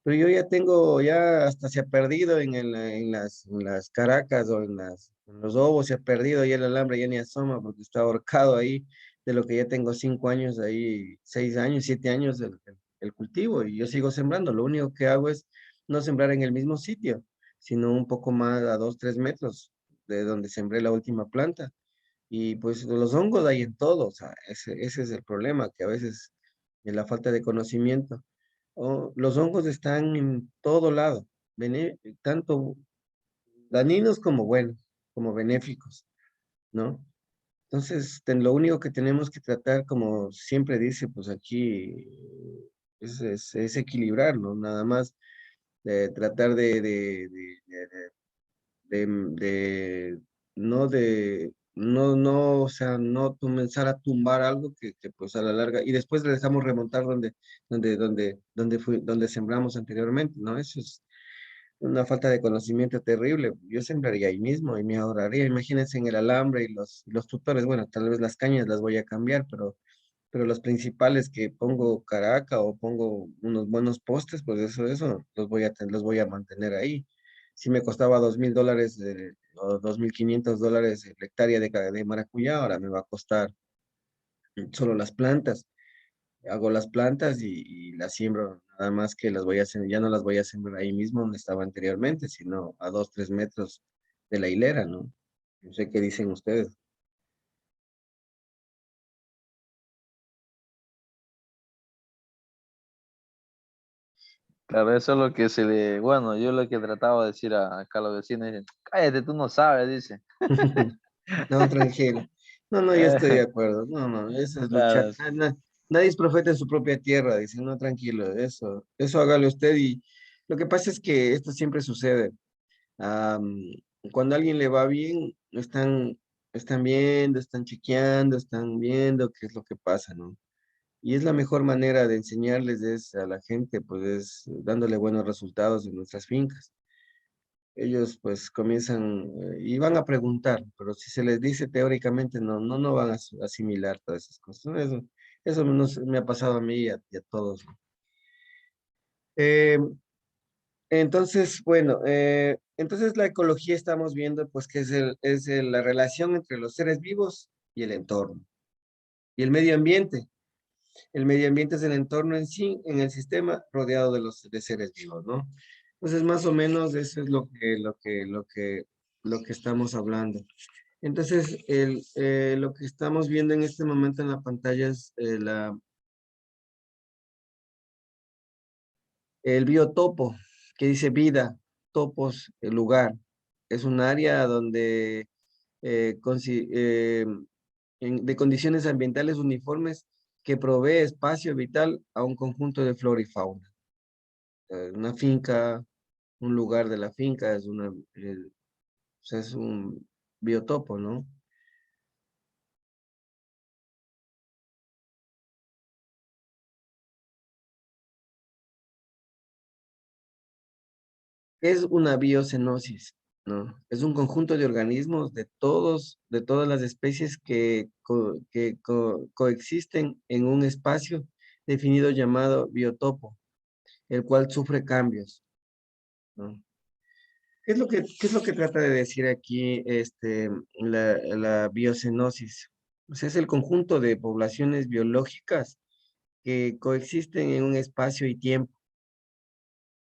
Pero yo ya tengo, ya hasta se ha perdido en las caracas o en los obos, se ha perdido y el alambre ya ni asoma porque está ahorcado ahí, de lo que ya tengo 5 años ahí, 6 años, 7 años el cultivo y yo sigo sembrando. Lo único que hago es no sembrar en el mismo sitio, sino un poco más a 2, 3 metros de donde sembré la última planta. Y pues los hongos hay en todo, o sea, ese es el problema, que a veces en la falta de conocimiento los hongos están en todo lado, tanto dañinos como buenos, como benéficos, ¿no? Entonces, lo único que tenemos que tratar, como siempre dice, pues aquí es equilibrar, ¿no? Nada más tratar de o sea, no comenzar a tumbar algo que pues a la larga, y después le dejamos remontar donde sembramos anteriormente, ¿no? Eso es una falta de conocimiento terrible. Yo sembraría ahí mismo y me ahorraría. Imagínense en el alambre y los tutores, bueno, tal vez las cañas las voy a cambiar, pero los principales que pongo caraca o pongo unos buenos postes, pues eso los voy a mantener ahí. Si me costaba $2,000 o $2,500 la hectárea de maracuyá, ahora me va a costar solo las plantas. Hago las plantas y las siembro, nada más que ya no las voy a sembrar ahí mismo donde estaba anteriormente, sino a 2, 3 metros de la hilera, ¿no? No sé qué dicen ustedes. Claro, eso es lo que se le, bueno, yo lo que trataba de decir acá a los vecinos, dicen, cállate, tú no sabes, dice. No, tranquilo. No, no, yo estoy de acuerdo. No, no, eso es luchar. Claro, Nadie es profeta en su propia tierra, dicen, no, tranquilo, eso hágalo usted. Y lo que pasa es que esto siempre sucede. Am, Cuando a alguien le va bien, están viendo, están chequeando, están viendo qué es lo que pasa, ¿no? Y es la mejor manera de enseñarles a la gente, pues es dándole buenos resultados en nuestras fincas. Ellos pues comienzan y van a preguntar, pero si se les dice teóricamente no van a asimilar todas esas cosas. ¿No? Eso me ha pasado a mí y a todos. ¿No? Eh, entonces, bueno, entonces la ecología estamos viendo pues que la relación entre los seres vivos y el entorno. Y el medio ambiente. El medio ambiente es el entorno en sí, en el sistema, rodeado de seres vivos, ¿no? Entonces, más o menos eso es lo que estamos hablando. Entonces, lo que estamos viendo en este momento en la pantalla es el biotopo, que dice vida, topos, el lugar. Es un área donde de condiciones ambientales uniformes que provee espacio vital a un conjunto de flora y fauna. Una finca, un lugar de la finca o sea, es un biotopo, ¿no? Es una biocenosis, ¿no? Es un conjunto de organismos de todas las especies que coexisten en un espacio definido llamado biotopo, el cual sufre cambios, ¿no? Qué es lo que trata de decir aquí la biocenosis? O sea, es el conjunto de poblaciones biológicas que coexisten en un espacio y tiempo,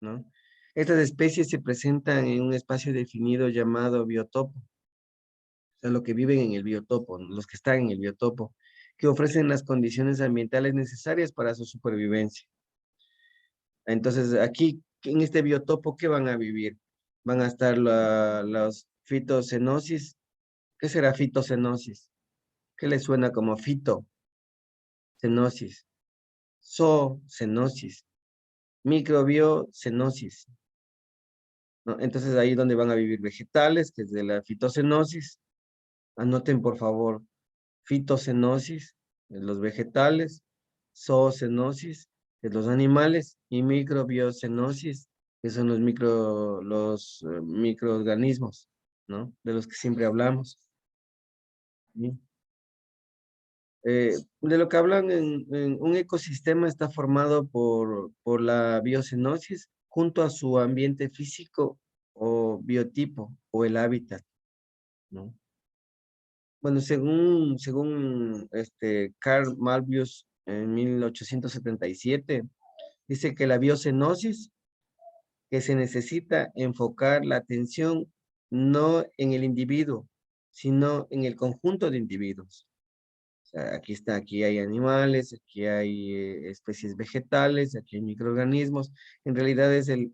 ¿no? Estas especies se presentan en un espacio definido llamado biotopo, o sea, lo que viven en el biotopo, ¿no? Los que están en el biotopo, que ofrecen las condiciones ambientales necesarias para su supervivencia. Entonces, aquí, en este biotopo, ¿qué van a vivir? Van a estar los fitocenosis. ¿Qué será fitocenosis? ¿Qué le suena como fitocenosis? Zoocenosis, microbiocenosis, ¿no? Entonces ahí es donde van a vivir vegetales, que es de la fitocenosis. Anoten por favor, fitocenosis, de los vegetales, zoocenosis, de los animales, y microbiocenosis, que son los microorganismos, ¿no? De los que siempre hablamos. ¿Sí? De lo que hablan en un ecosistema está formado por la biocenosis junto a su ambiente físico o biotipo o el hábitat, ¿no? Bueno, según Carl Malthus en 1877, dice que la biocenosis, que se necesita enfocar la atención no en el individuo, sino en el conjunto de individuos. O sea, aquí hay animales, aquí hay especies vegetales, aquí hay microorganismos. En realidad es el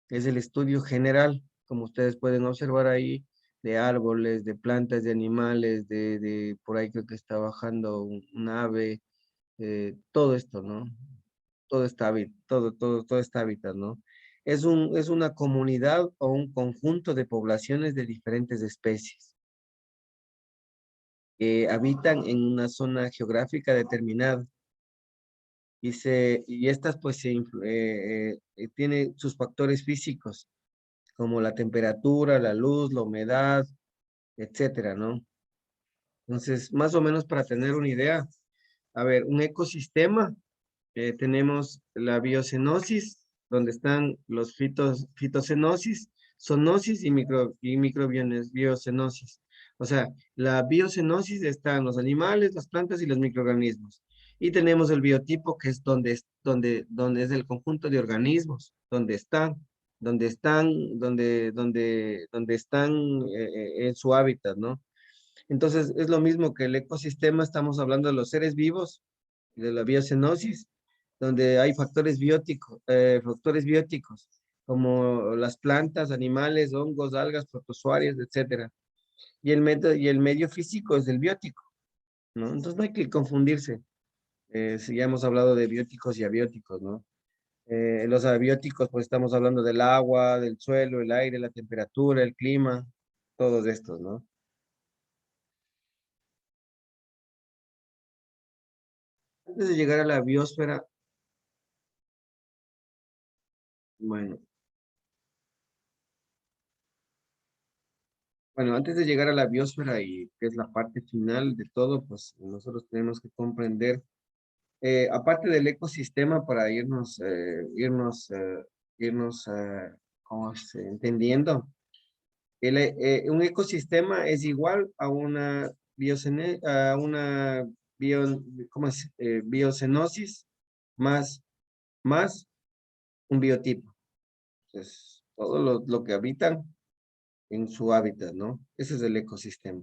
estudio general, como ustedes pueden observar ahí, de árboles, de plantas, de animales, por ahí creo que está bajando un ave, todo esto, ¿no? Todo este hábitat, ¿no? Es una comunidad o un conjunto de poblaciones de diferentes especies que habitan en una zona geográfica determinada y estas pues tienen sus factores físicos como la temperatura, la luz, la humedad, etcétera, ¿no? Entonces, más o menos para tener una idea, a ver, un ecosistema, tenemos la biocenosis, donde están los fitocenosis, zoonosis y microbiocenosis. O sea, la biocenosis están los animales, las plantas y los microorganismos. Y tenemos el biotipo, que es donde es el conjunto de organismos, donde están en su hábitat, ¿no? Entonces, es lo mismo que el ecosistema, estamos hablando de los seres vivos, de la biocenosis, donde hay factores bióticos, como las plantas, animales, hongos, algas, protozoarios, etcétera. Y el medio físico es el biótico, ¿no? Entonces no hay que confundirse. Si ya hemos hablado de bióticos y abióticos, ¿no? Los abióticos, pues estamos hablando del agua, del suelo, el aire, la temperatura, el clima, todos estos, ¿no? Antes de llegar a la biosfera, bueno, antes de llegar a la biosfera y que es la parte final de todo, pues nosotros tenemos que comprender, aparte del ecosistema para irnos ¿cómo entendiendo? Un ecosistema es igual a una ¿cómo es? Biocenosis más un biotipo. Entonces, todo lo que habitan en su hábitat, ¿no? Ese es el ecosistema.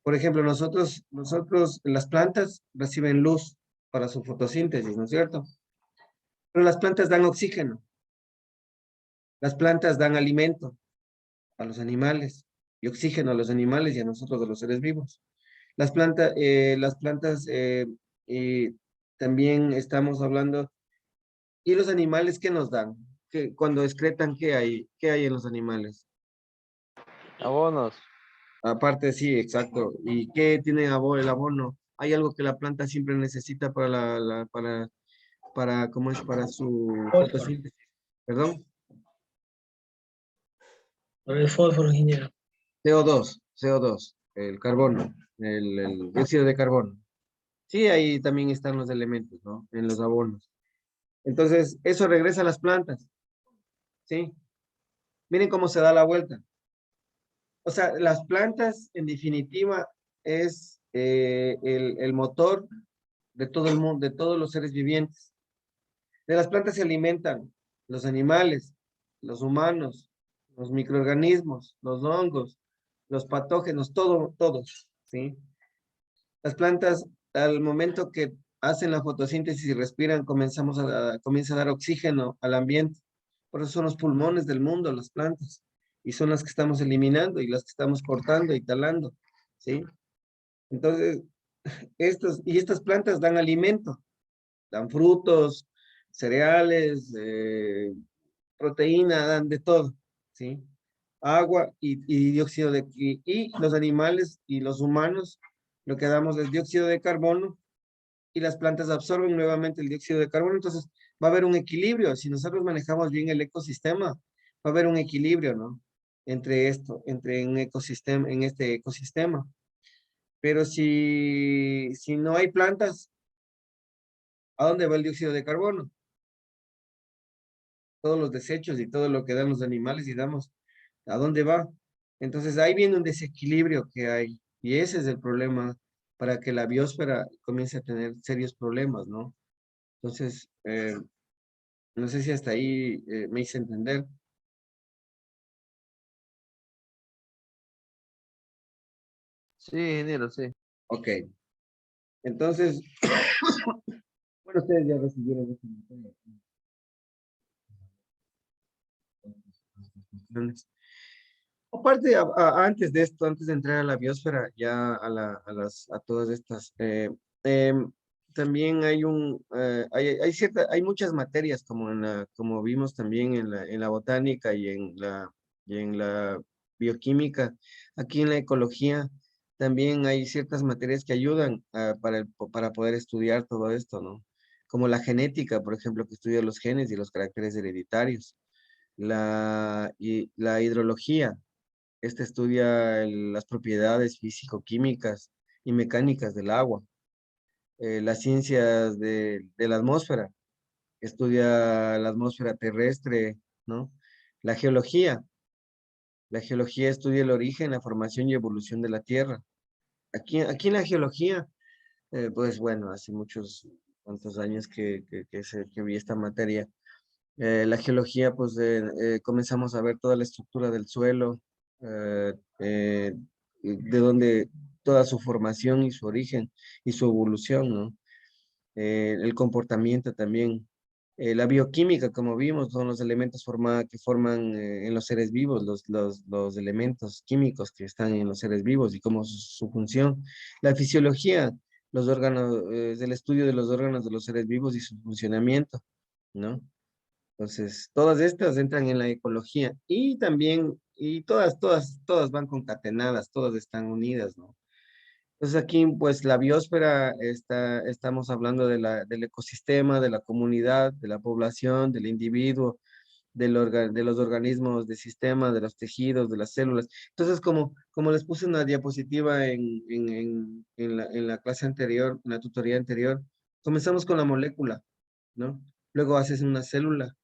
Por ejemplo, las plantas reciben luz para su fotosíntesis, ¿no es cierto? Pero las plantas dan oxígeno. Las plantas dan alimento a los animales y oxígeno a los animales y a nosotros, a los seres vivos. Las plantas también estamos hablando, ¿y los animales qué nos dan? Cuando excretan, ¿qué hay? ¿Qué hay en los animales? Abonos. Aparte, sí, exacto. ¿Y qué tiene el abono? Hay algo que la planta siempre necesita ¿cómo es? Para su Fósforo. fotosíntesis. ¿Perdón? El fósforo, ingeniero. CO2, el carbono, el dióxido de carbono. Sí, ahí también están los elementos, ¿no? En los abonos. Entonces, eso regresa a las plantas, ¿sí? Miren cómo se da la vuelta. O sea, las plantas, en definitiva, es el motor de todo el mundo, de todos los seres vivientes. De las plantas se alimentan los animales, los humanos, los microorganismos, los hongos, los patógenos, todos, ¿sí? Las plantas, al momento que hacen la fotosíntesis y respiran, comienza a dar oxígeno al ambiente. Por eso son los pulmones del mundo, las plantas. Y son las que estamos eliminando y las que estamos cortando y talando, ¿sí? Entonces, estas plantas dan alimento, dan frutos, cereales, proteína, dan de todo, ¿sí? Agua y dióxido y los animales y los humanos, lo que damos es dióxido de carbono y las plantas absorben nuevamente el dióxido de carbono, entonces va a haber un equilibrio. Si nosotros manejamos bien el ecosistema, va a haber un equilibrio, ¿no? Entre un ecosistema, en este ecosistema. Pero si no hay plantas, ¿a dónde va el dióxido de carbono? Todos los desechos y todo lo que dan los animales y damos, ¿a dónde va? Entonces ahí viene un desequilibrio que hay y ese es el problema para que la biosfera comience a tener serios problemas, ¿no? Entonces, no sé si hasta ahí me hice entender. Sí, ingeniero, sí. Ok, entonces, bueno, ustedes ya recibieron esta materia. Aparte, antes de esto, antes de entrar a la biosfera, ya a todas estas, también hay muchas materias como vimos también en la botánica y en la bioquímica. Aquí en la ecología también hay ciertas materias que ayudan para poder estudiar todo esto, ¿no? Como la genética, por ejemplo, que estudia los genes y los caracteres hereditarios. La hidrología, estudia las propiedades físico-químicas y mecánicas del agua. Las ciencias de la atmósfera, estudia la atmósfera terrestre, ¿no? La geología. La geología estudia el origen, la formación y evolución de la Tierra. Aquí en la geología, pues bueno, hace muchos cuantos años que vi esta materia. La geología, pues comenzamos a ver toda la estructura del suelo, de donde toda su formación y su origen y su evolución, ¿no? el comportamiento también. La bioquímica, como vimos, son los elementos que forman en los seres vivos, los elementos químicos que están en los seres vivos y cómo su función. La fisiología, los órganos, es el estudio de los órganos de los seres vivos y su funcionamiento, ¿no? Entonces, todas estas entran en la ecología y también, y todas van concatenadas, todas están unidas, ¿no? Entonces aquí, pues la biosfera, estamos hablando del ecosistema, de la comunidad, de la población, del individuo, de los organismos de sistema, de los tejidos, de las células. Entonces, como les puse una diapositiva en la clase anterior, en la tutoría anterior, comenzamos con la molécula, ¿no? Luego haces una célula.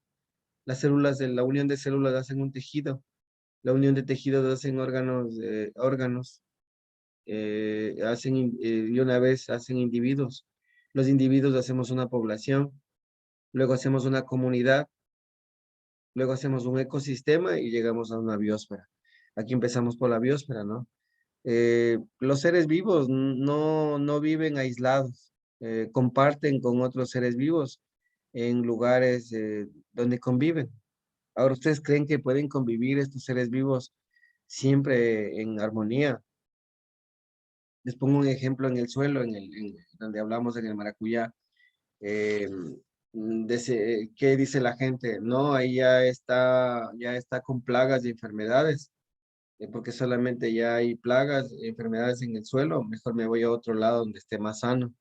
Las células, la unión de células hacen un tejido. La unión de tejidos hacen órganos y una vez hacen individuos. Los individuos hacemos una población, luego hacemos una comunidad, luego hacemos un ecosistema y llegamos a una biosfera. Aquí empezamos por la biosfera, ¿no? Los seres vivos no viven aislados, comparten con otros seres vivos en lugares donde conviven. Ahora, ¿ustedes creen que pueden convivir estos seres vivos siempre en armonía? Les pongo un ejemplo en el suelo, donde hablamos en el maracuyá. eh, ¿Qué dice la gente? No, ahí ya está con plagas y enfermedades, porque solamente ya hay plagas, enfermedades en el suelo, mejor me voy a otro lado donde esté más sano.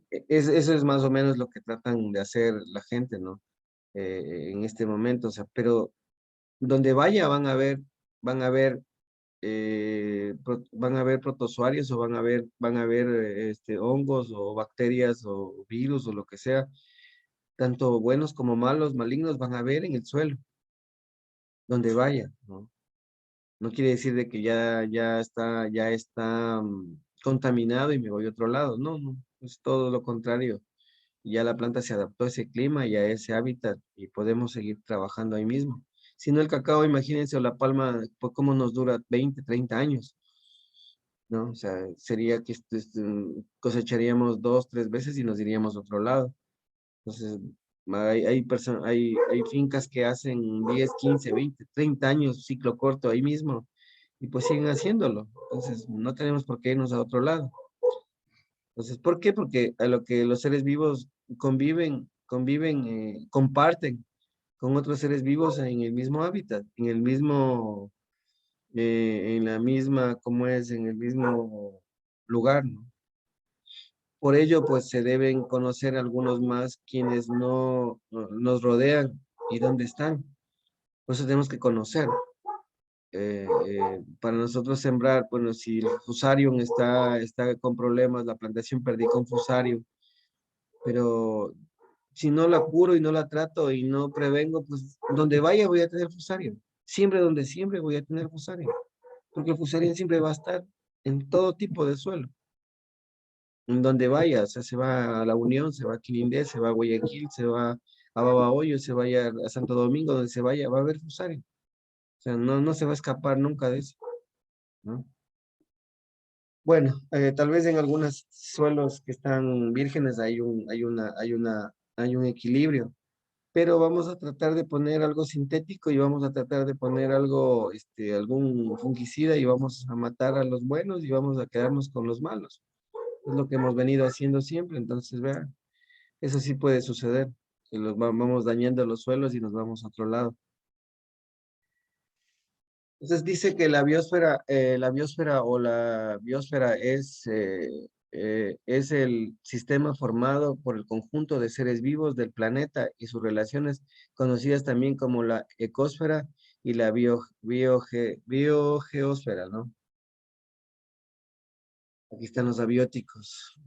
Eso es más o menos lo que tratan de hacer la gente, ¿no? En este momento, o sea, pero donde vaya van a ver van a haber protozoarios o van a ver hongos o bacterias o virus o lo que sea, tanto buenos como malos, malignos, van a haber en el suelo, donde vaya, ¿no? No quiere decir de que ya está contaminado y me voy a otro lado, no, no, es todo lo contrario. Ya la planta se adaptó a ese clima y a ese hábitat y podemos seguir trabajando ahí mismo. Si no el cacao, imagínense, o la palma, pues cómo nos dura 20, 30 años. ¿No? O sea, sería que cosecharíamos 2, 3 veces y nos iríamos a otro lado. Entonces, hay fincas que hacen 10, 15, 20, 30 años, ciclo corto ahí mismo, y pues siguen haciéndolo. Entonces, no tenemos por qué irnos a otro lado. Entonces, ¿por qué? Porque a lo que los seres vivos comparten con otros seres vivos en el mismo hábitat, en la misma, como es, en el mismo lugar, ¿no? Por ello, pues se deben conocer algunos más quienes no nos rodean y dónde están. Por eso tenemos que conocer. Para nosotros sembrar, bueno, si el fusarium está con problemas, la plantación perdí con fusarium, pero si no la curo y no la trato y no prevengo, pues donde vaya voy a tener fusarium. Siempre donde siempre voy a tener fusarium, porque el fusarium siempre va a estar en todo tipo de suelo. En donde vaya, o sea, se va a La Unión, se va a Quilindé, se va a Guayaquil, se va a Babahoyo, se vaya a Santo Domingo, donde se vaya, va a haber fusario. O sea, no se va a escapar nunca de eso, ¿no? Bueno, tal vez en algunos suelos que están vírgenes hay un equilibrio, pero vamos a tratar de poner algo sintético y vamos a tratar de poner algún fungicida y vamos a matar a los buenos y vamos a quedarnos con los malos. Es lo que hemos venido haciendo siempre, entonces vean. Eso sí puede suceder, que vamos dañando los suelos y nos vamos a otro lado. Entonces dice que la biosfera es el sistema formado por el conjunto de seres vivos del planeta y sus relaciones, conocidas también como la ecosfera y la biogeosfera, ¿no? Aquí están los abióticos.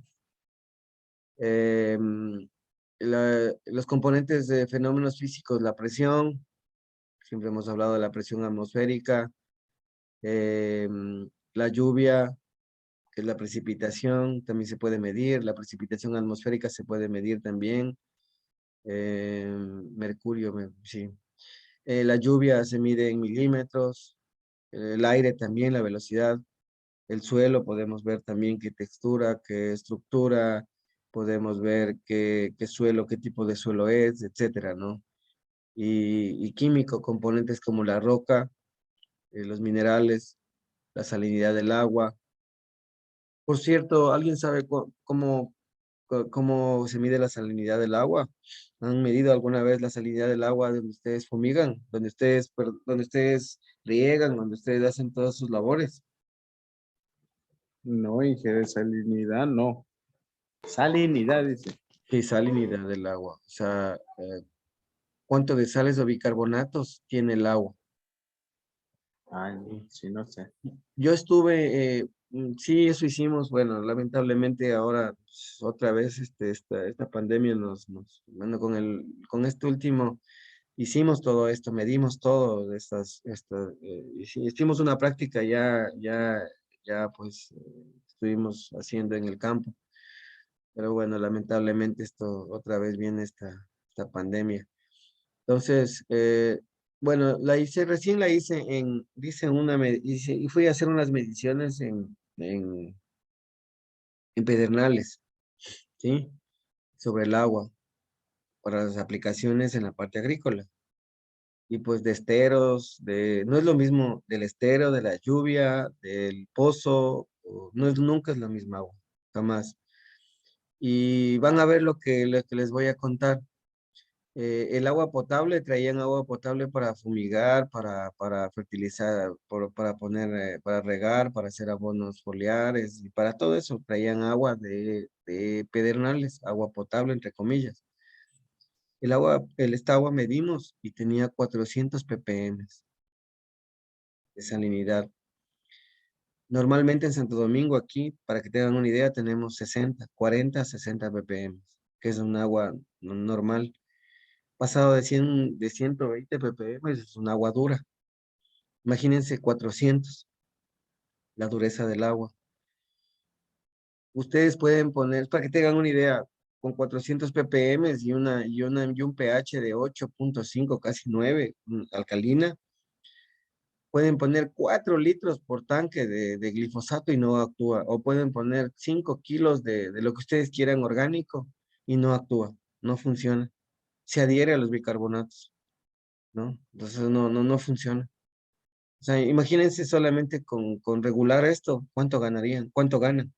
Los componentes de fenómenos físicos, la presión, siempre hemos hablado de la presión atmosférica, la lluvia, que es la precipitación, también se puede medir, la precipitación atmosférica se puede medir también, mercurio, sí. La lluvia se mide en milímetros, el aire también, la velocidad, el suelo podemos ver también qué textura, qué estructura, podemos ver qué suelo, qué tipo de suelo es, etcétera, ¿no? Y químico, componentes como la roca, los minerales, la salinidad del agua. Por cierto, ¿alguien sabe cómo se mide la salinidad del agua? ¿Han medido alguna vez la salinidad del agua donde ustedes fumigan, donde ustedes riegan, donde ustedes hacen todas sus labores? No, dije de salinidad, no. Salinidad, dice. ¿Qué salinidad del agua? O sea, ¿cuánto de sales o bicarbonatos tiene el agua? Ay, sí, no sé. Yo estuve, sí, eso hicimos, bueno, lamentablemente ahora pues, otra vez esta pandemia bueno, con este último, hicimos todo esto, medimos todo de hicimos una práctica ya pues estuvimos haciendo en el campo, pero bueno, lamentablemente esto otra vez viene esta pandemia. Entonces, bueno, recién la hice y fui a hacer unas mediciones en Pedernales, ¿sí? Sobre el agua, para las aplicaciones en la parte agrícola. Y pues de esteros, no es lo mismo del estero, de la lluvia, del pozo, nunca es la misma agua, jamás. Y van a ver lo que les voy a contar. El agua potable, traían agua potable para fumigar, para fertilizar, para regar, para hacer abonos foliares y para todo eso traían agua de pedernales, agua potable entre comillas. Esta agua medimos y tenía 400 ppm de salinidad. Normalmente en Santo Domingo aquí, para que tengan una idea, tenemos 40, 60 ppm, que es un agua normal. Pasado de 120 ppm, es un agua dura. Imagínense 400, la dureza del agua. Ustedes pueden poner, para que tengan una idea, con 400 ppm y un pH de 8.5, casi 9, alcalina, pueden poner 4 litros por tanque de glifosato y no actúa. O pueden poner 5 kilos de lo que ustedes quieran orgánico y no actúa, no funciona. Se adhiere a los bicarbonatos, ¿no? Entonces no funciona. O sea, imagínense solamente con regular esto, ¿cuánto ganarían? ¿Cuánto ganan?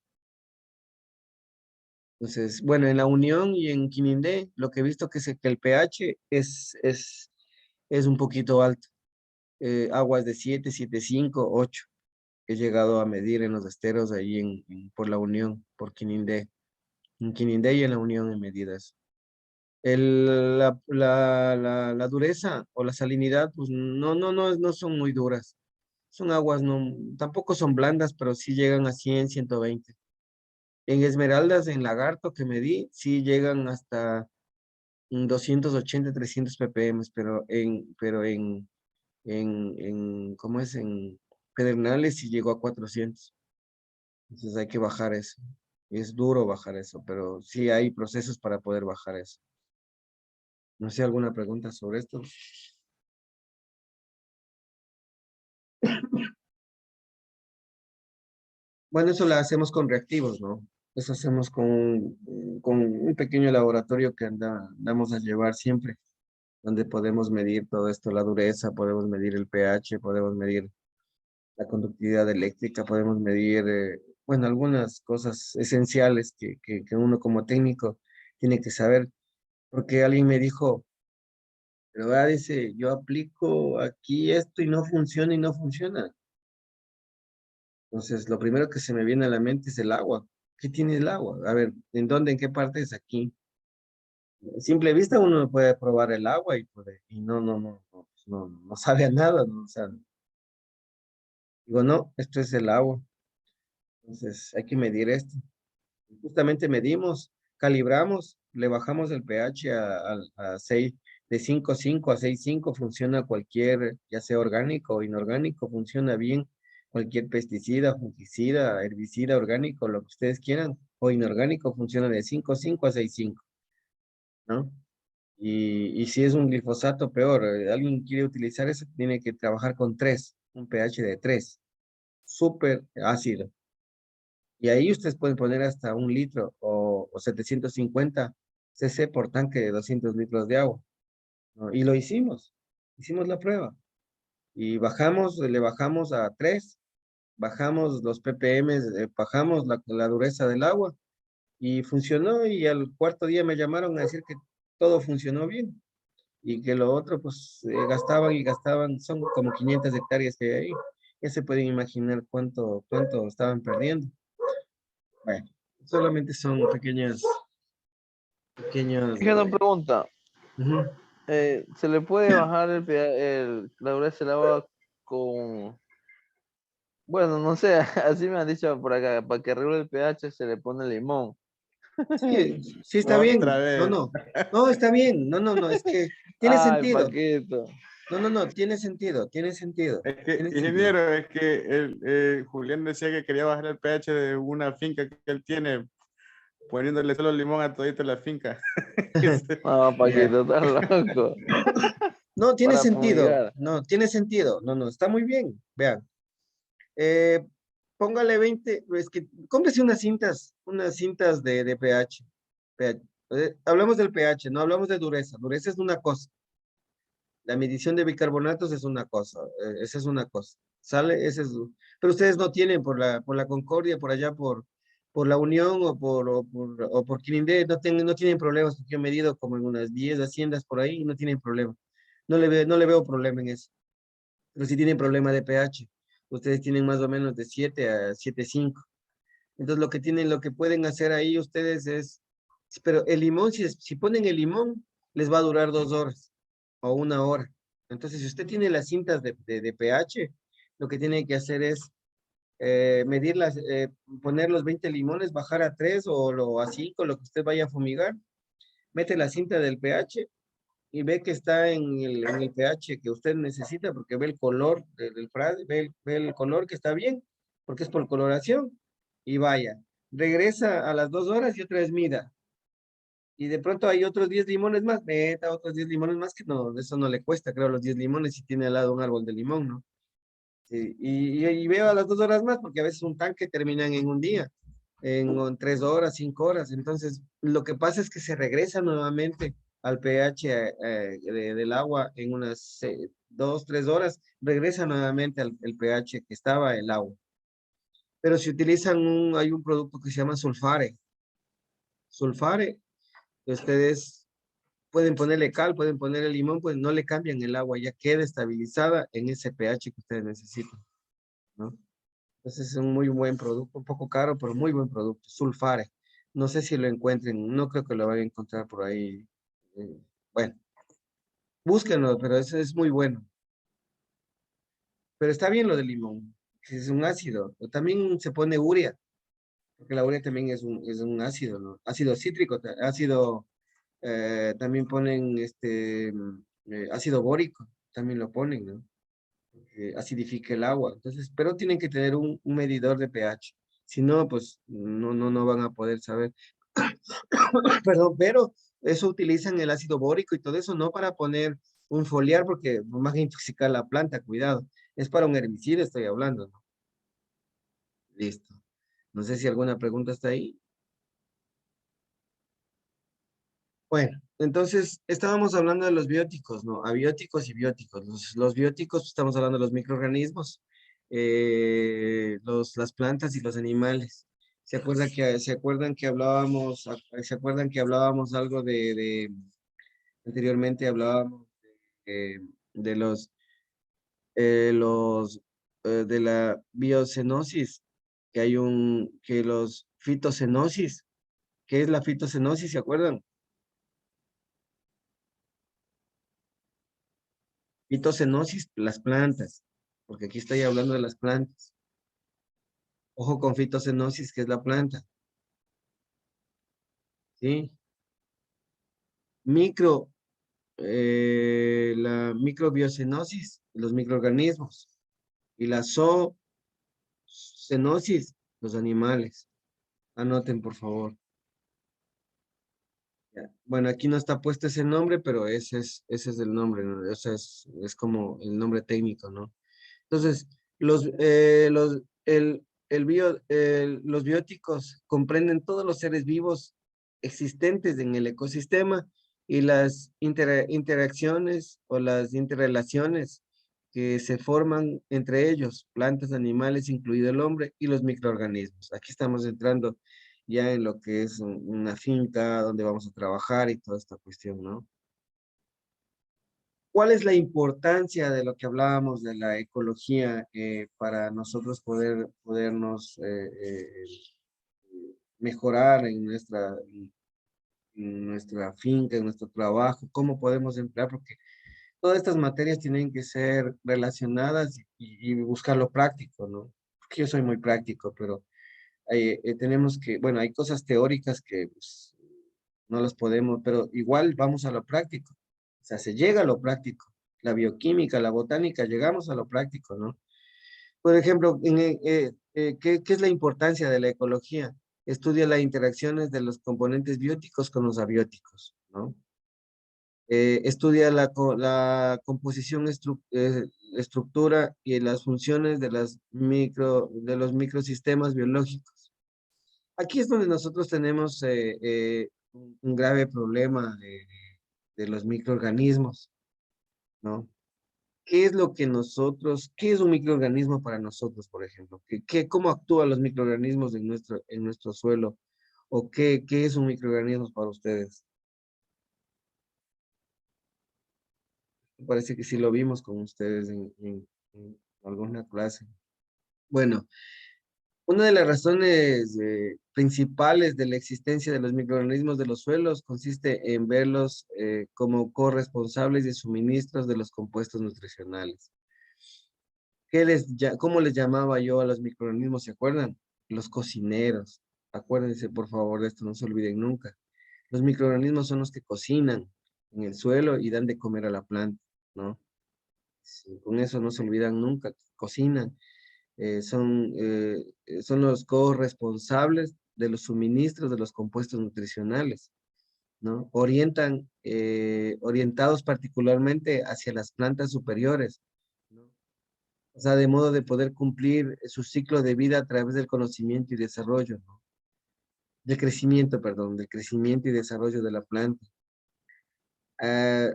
Entonces, bueno, en la Unión y en Quinindé, lo que he visto que el pH es un poquito alto. Aguas de 7, 7.5, 8. He llegado a medir en los esteros ahí por la Unión, por Quinindé. En Quinindé y en la Unión en medidas. La dureza o la salinidad, pues no son muy duras. Son aguas, tampoco son blandas, pero sí llegan a 100, 120. En Esmeraldas, en Lagarto que medí, sí llegan hasta 280, 300 ppm, ¿cómo es? En Pedernales sí llegó a 400. Entonces hay que bajar eso. Es duro bajar eso, pero sí hay procesos para poder bajar eso. No sé, ¿alguna pregunta sobre esto? Bueno, eso lo hacemos con reactivos, ¿no? Eso hacemos con un pequeño laboratorio que andamos a llevar siempre, donde podemos medir todo esto, la dureza, podemos medir el pH, podemos medir la conductividad eléctrica, podemos medir, bueno, algunas cosas esenciales que uno como técnico tiene que saber, porque alguien me dijo, pero dice, yo aplico aquí esto y no funciona y no funciona. Entonces, lo primero que se me viene a la mente es el agua. ¿Qué tiene el agua? A ver, en qué parte es aquí? A simple vista uno puede probar el agua y no sabe a nada, ¿no? O sea, digo, no, esto es el agua. Entonces, hay que medir esto. Justamente medimos, calibramos, le bajamos el pH a 6, de 5.5 a 6.5, funciona cualquier, ya sea orgánico o inorgánico, funciona bien cualquier pesticida, fungicida, herbicida, orgánico, lo que ustedes quieran, o inorgánico, funciona de 5.5 a 6.5, ¿no? Y si es un glifosato, peor, alguien quiere utilizar eso, tiene que trabajar con 3, un pH de 3, súper ácido. Y ahí ustedes pueden poner hasta 1 litro o 750 cc por tanque de 200 litros de agua, ¿no? Y lo hicimos la prueba. Y le bajamos a 3, bajamos los ppm, bajamos la dureza del agua y funcionó. Y al cuarto día me llamaron a decir que todo funcionó bien y que lo otro pues gastaban y gastaban, son como 500 hectáreas que hay ahí. Ya se pueden imaginar cuánto estaban perdiendo. Bueno, solamente son pequeñas. Fíjate una pregunta. Ujú. ¿Se le puede bajar la dureza del agua con, bueno, no sé, así me han dicho por acá, para que regule el pH se le pone limón? Sí, sí está Otra bien. No, vez. no. No, está bien. No, no, no. Es que tiene Ay, sentido. Paquito. No, no, no. Tiene sentido. Tiene sentido. Es que, Tiene sentido. ingeniero, es que Julián decía que quería bajar el pH de una finca que él tiene, poniéndole solo limón a todita la finca. No, Ya. Paquito, estás loco. No, tiene Para sentido. fumigar. No, tiene sentido. No, no. Está muy bien. Vean. Eh, póngale 20. Es que cómprese unas cintas de pH. pH. Hablamos del pH, no hablamos de dureza. Dureza es una cosa. La medición de bicarbonatos es una cosa, esa es una cosa. ¿Sale? Ese es, pero ustedes no tienen por la Concordia, por allá, por la Unión o por Quirindé, no tienen problemas, porque yo he medido como en unas 10 haciendas por ahí y no tienen problema. No le veo problema en eso. Pero sí tienen problema de pH. Ustedes tienen más o menos de 7 a 7,5. Entonces lo que pueden hacer ahí ustedes es, pero el limón, si ponen el limón, les va a durar 2 horas o 1 hora. Entonces, si usted tiene las cintas de pH, lo que tiene que hacer es medirlas, poner los 20 limones, bajar a 3 a 5, lo que usted vaya a fumigar, mete la cinta del pH y ve que está en el pH que usted necesita, porque ve el color del frasco, ve el color que está bien, porque es por coloración, y vaya, regresa a las 2 horas y otra vez mida. Y de pronto hay otros 10 limones más, meta otros 10 limones más, que no, eso no le cuesta, creo, los 10 limones si tiene al lado un árbol de limón, ¿no? Y veo a las 2 horas más, porque a veces un tanque terminan en un día, en 3 horas, 5 horas. Entonces, lo que pasa es que se regresa nuevamente al pH del agua en unas 2, 3 horas, regresa nuevamente al el pH que estaba el agua. Pero si utilizan hay un producto que se llama sulfare. Sulfare, ustedes pueden ponerle cal, pueden ponerle limón, pues no le cambian el agua, ya queda estabilizada en ese pH que ustedes necesitan, ¿no? Entonces es un muy buen producto, un poco caro, pero muy buen producto. Sulfare. No sé si lo encuentren, no creo que lo vayan a encontrar por ahí. eh, bueno, búsquenlo, pero ese es muy bueno. Pero está bien lo del limón, que es un ácido. O también se pone urea, porque la urea también es un ácido, ¿no? Ácido cítrico, también ponen ácido bórico, también lo ponen, ¿no? Acidifica el agua. Entonces, pero tienen que tener un medidor de pH. Si no, pues no van a poder saber. Perdón, pero eso utilizan el ácido bórico y todo eso, no para poner un foliar, porque van a intoxicar la planta, cuidado. Es para un herbicida, estoy hablando, ¿no? Listo. No sé si alguna pregunta está ahí. Bueno, entonces estábamos hablando de los bióticos, ¿no? Abióticos y bióticos. Los bióticos, estamos hablando de los microorganismos, las plantas y los animales. ¿Se acuerdan que hablábamos algo anteriormente hablábamos de de la biocenosis, que los fitocenosis? ¿Qué es la fitocenosis? ¿Se acuerdan? Fitocenosis, las plantas, porque aquí estoy hablando de las plantas. Ojo con fitocenosis, que es la planta, ¿sí? Micro, la microbiocenosis, los microorganismos, y la zoocenosis, los animales. Anoten, por favor. Ya. Bueno, aquí no está puesto ese nombre, pero ese es el nombre, ¿no? O sea, es como el nombre técnico, ¿no? Entonces, los bióticos comprenden todos los seres vivos existentes en el ecosistema y las interacciones o las interrelaciones que se forman entre ellos, plantas, animales, incluido el hombre, y los microorganismos. Aquí estamos entrando ya en lo que es una finca donde vamos a trabajar y toda esta cuestión, ¿no? ¿Cuál es la importancia de lo que hablábamos de la ecología para nosotros podernos mejorar en nuestra finca, en nuestro trabajo? ¿Cómo podemos emplear? Porque todas estas materias tienen que ser relacionadas y buscar lo práctico, ¿no? Porque yo soy muy práctico, pero tenemos que, bueno, hay cosas teóricas que pues, no las podemos, pero igual vamos a lo práctico. O sea, se llega a lo práctico. La bioquímica, la botánica, llegamos a lo práctico, ¿no? Por ejemplo, ¿qué es la importancia de la ecología? Estudia las interacciones de los componentes bióticos con los abióticos, ¿no? Estudia la composición, estructura y las funciones de de los microsistemas biológicos. Aquí es donde nosotros tenemos un grave problema de los microorganismos, ¿no? ¿Qué es lo que qué es un microorganismo para nosotros, por ejemplo? ¿Cómo actúan los microorganismos en nuestro suelo? ¿O qué es un microorganismo para ustedes? Parece que sí lo vimos con ustedes en alguna clase. Bueno, una de las razones principales de la existencia de los microorganismos de los suelos consiste en verlos como corresponsables de suministros de los compuestos nutricionales. ¿Cómo les llamaba yo a los microorganismos? ¿Se acuerdan? Los cocineros. Acuérdense, por favor, de esto, no se olviden nunca. Los microorganismos son los que cocinan en el suelo y dan de comer a la planta, ¿no? Sí, con eso no se olvidan nunca, cocinan. Son los corresponsables de los suministros de los compuestos nutricionales, ¿no? Orientados particularmente hacia las plantas superiores, ¿no? O sea, de modo de poder cumplir su ciclo de vida a través del conocimiento y desarrollo, ¿no? Del crecimiento, perdón, del crecimiento y desarrollo de la planta. Ah,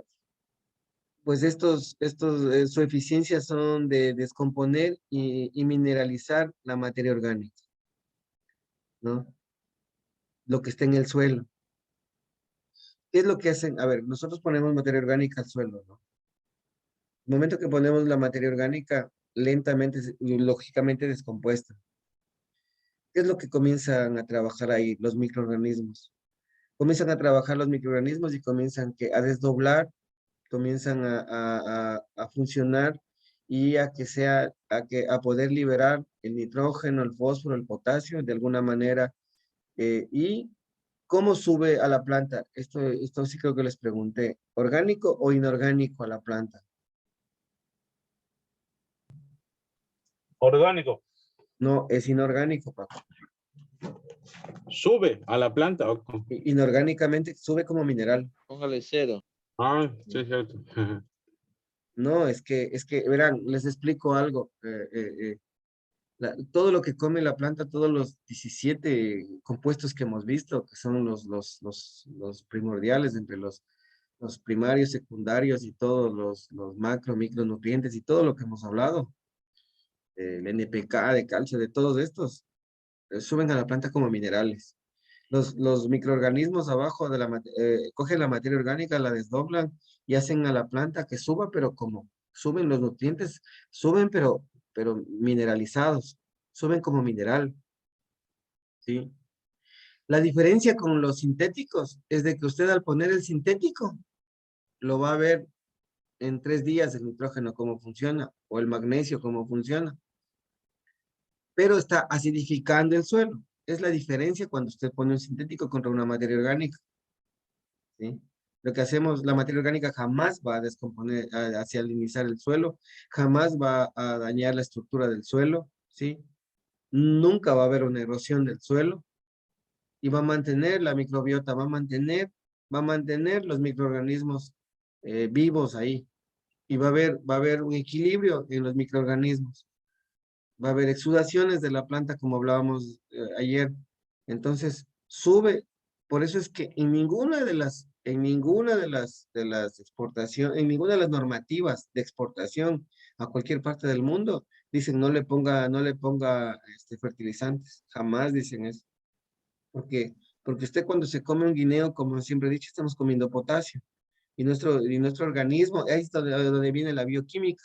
pues su eficiencia son de descomponer y mineralizar la materia orgánica, ¿no? Lo que está en el suelo. ¿Qué es lo que hacen? A ver, nosotros ponemos materia orgánica al suelo, ¿no? El momento que ponemos la materia orgánica, lentamente, lógicamente descompuesta. ¿Qué es lo que comienzan a trabajar ahí los microorganismos? Comienzan a trabajar los microorganismos y comienzan a desdoblar, comienzan a funcionar y a poder liberar el nitrógeno, el fósforo, el potasio de alguna manera. ¿Y cómo sube a la planta? Esto sí creo que les pregunté. ¿Orgánico o inorgánico a la planta? Orgánico. No, es inorgánico, papá. Sube a la planta. Inorgánicamente sube como mineral. Póngale 0. Ah, sí, es cierto. No, es que, verán, les explico algo. Todo lo que come la planta, todos los 17 compuestos que hemos visto, que son los primordiales entre los primarios, secundarios y todos los macro, micronutrientes y todo lo que hemos hablado, el NPK, de calcio, de todos estos, suben a la planta como minerales. Los microorganismos abajo cogen la materia orgánica, la desdoblan y hacen a la planta que suba, pero como suben los nutrientes, suben pero mineralizados, suben como mineral, ¿sí? La diferencia con los sintéticos es de que usted al poner el sintético, lo va a ver en 3 días el nitrógeno cómo funciona, o el magnesio cómo funciona, pero está acidificando el suelo. Es la diferencia cuando usted pone un sintético contra una materia orgánica, ¿sí? Lo que hacemos, la materia orgánica jamás va a descomponer, a salinizar el suelo, jamás va a dañar la estructura del suelo, ¿sí? Nunca va a haber una erosión del suelo y va a mantener la microbiota, va a mantener los microorganismos vivos ahí y va a haber un equilibrio en los microorganismos. va a haber exudaciones de la planta, como hablábamos ayer. Entonces, sube. Por eso es que en ninguna de las exportaciones, en ninguna de las normativas de exportación a cualquier parte del mundo, dicen no le ponga fertilizantes. Jamás dicen eso. Porque usted cuando se come un guineo, como siempre he dicho, estamos comiendo potasio. Y nuestro organismo, ahí es donde viene la bioquímica.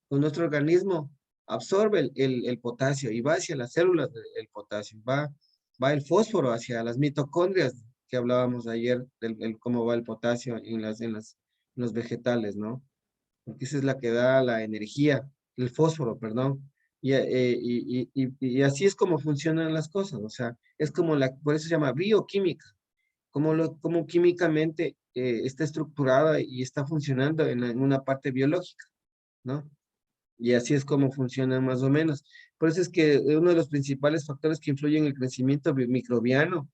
Pues nuestro organismo absorbe el potasio y va hacia las células el potasio, va el fósforo hacia las mitocondrias que hablábamos ayer, cómo va el potasio en los vegetales, ¿no? Porque esa es la que da la energía, el fósforo, perdón. Y así es como funcionan las cosas, o sea, es como por eso se llama bioquímica, como químicamente está estructurada y está funcionando en una parte biológica, ¿no? Y así es como funciona más o menos. Por eso es que uno de los principales factores que influyen en el crecimiento microbiano,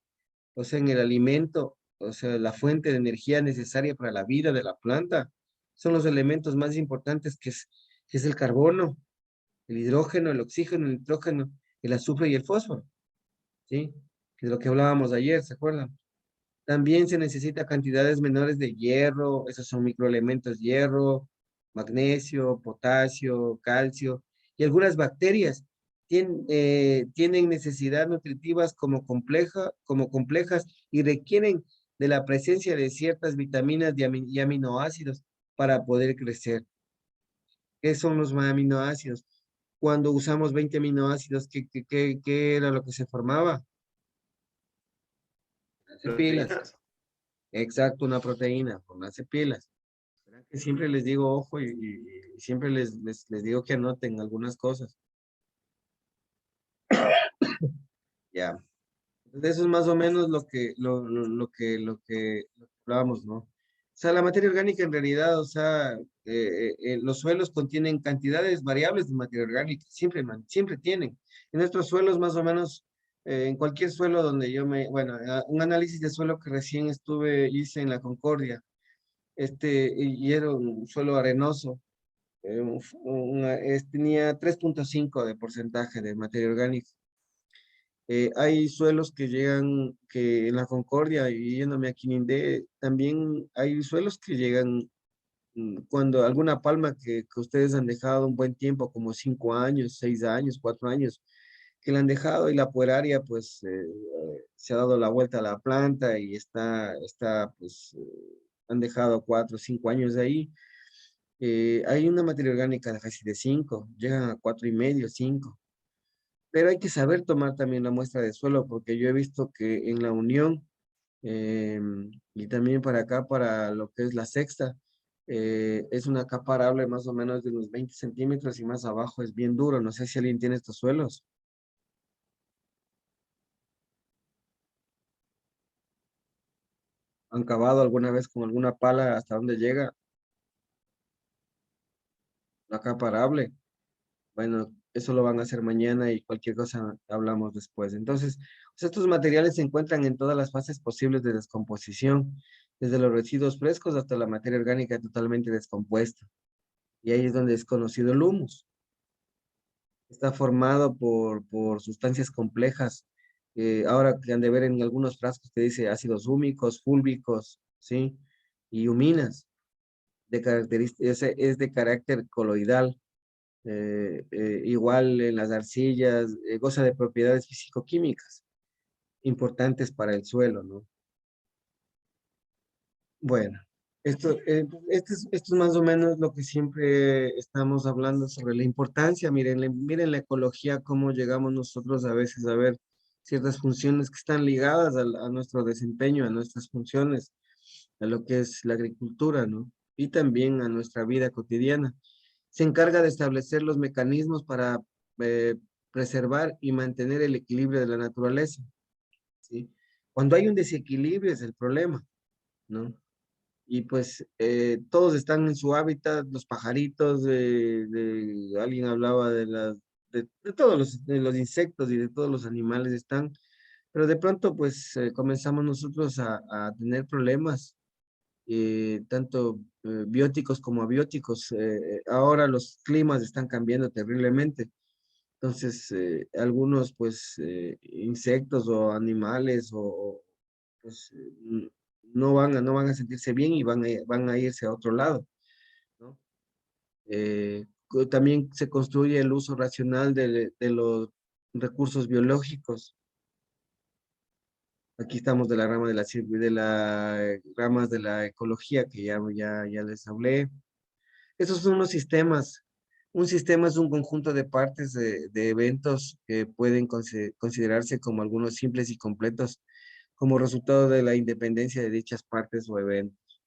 o sea, en el alimento, o sea, la fuente de energía necesaria para la vida de la planta, son los elementos más importantes que es el carbono, el hidrógeno, el oxígeno, el nitrógeno, el azufre y el fósforo, ¿sí? Que es lo que hablábamos ayer, ¿se acuerdan? También se necesita cantidades menores de hierro, esos son microelementos: hierro, magnesio, potasio, calcio, y algunas bacterias tienen necesidades nutritivas como complejas y requieren de la presencia de ciertas vitaminas y aminoácidos para poder crecer. ¿Qué son los aminoácidos? Cuando usamos 20 aminoácidos, ¿qué era lo que se formaba? Pilas. Proteínas. Exacto, una proteína, pónganse pilas. ¿Verdad que siempre les digo ojo y siempre les digo que anoten algunas cosas? Ya. Entonces eso es más o menos lo que hablábamos, ¿no? O sea, la materia orgánica en realidad, o sea, los suelos contienen cantidades variables de materia orgánica, siempre tienen. En nuestros suelos más o menos, en cualquier suelo donde bueno, un análisis de suelo que recién hice en la Concordia, y era un suelo arenoso, tenía 3.5 de porcentaje de materia orgánica. Hay suelos que en la Concordia, y yéndome a Quinindé, también hay suelos que llegan, cuando alguna palma que ustedes han dejado un buen tiempo, como 5 años, 6 años, 4 años, que la han dejado y la pueraria, pues, se ha dado la vuelta a la planta y pues, han dejado 4 o 5 años de ahí. Hay una materia orgánica de casi de 5, llegan a 4,5, 5. Pero hay que saber tomar también la muestra de suelo, porque yo he visto que en la Unión, y también para acá, para lo que es la sexta, es una capa arable más o menos de unos 20 centímetros y más abajo es bien duro. No sé si alguien tiene estos suelos. ¿Han cavado alguna vez con alguna pala hasta dónde llega la capa arable? Bueno, eso lo van a hacer mañana y cualquier cosa hablamos después. Entonces, pues, estos materiales se encuentran en todas las fases posibles de descomposición, desde los residuos frescos hasta la materia orgánica totalmente descompuesta. Y ahí es donde es conocido el humus. Está formado por sustancias complejas. Ahora que han de ver en algunos frascos que dice ácidos húmicos, fúlbicos, ¿sí? Y huminas. Es de carácter coloidal. Igual en las arcillas, goza de propiedades físico-químicas importantes para el suelo, ¿no? Bueno, esto es más o menos lo que siempre estamos hablando sobre la importancia. Miren la ecología, cómo llegamos nosotros a veces a ver ciertas funciones que están ligadas a nuestro desempeño, a nuestras funciones, a lo que es la agricultura, ¿no? Y también a nuestra vida cotidiana. Se encarga de establecer los mecanismos para eh, preservar y mantener el equilibrio de la naturaleza, ¿sí? Cuando hay un desequilibrio es el problema, ¿no? Y pues todos están en su hábitat, los pajaritos, alguien hablaba de todos de los insectos y de todos los animales están, pero de pronto pues comenzamos nosotros a tener problemas, tanto bióticos como abióticos. Ahora los climas están cambiando terriblemente. Entonces, algunos, pues, insectos o animales pues, no van a sentirse bien y van a irse a otro lado, ¿no? También se construye el uso racional de los recursos biológicos. Aquí estamos de la rama ramas de la ecología que ya les hablé. Esos son los sistemas. Un sistema es un conjunto de partes de eventos que pueden considerarse como algunos simples y completos como resultado de la independencia de dichas partes o eventos.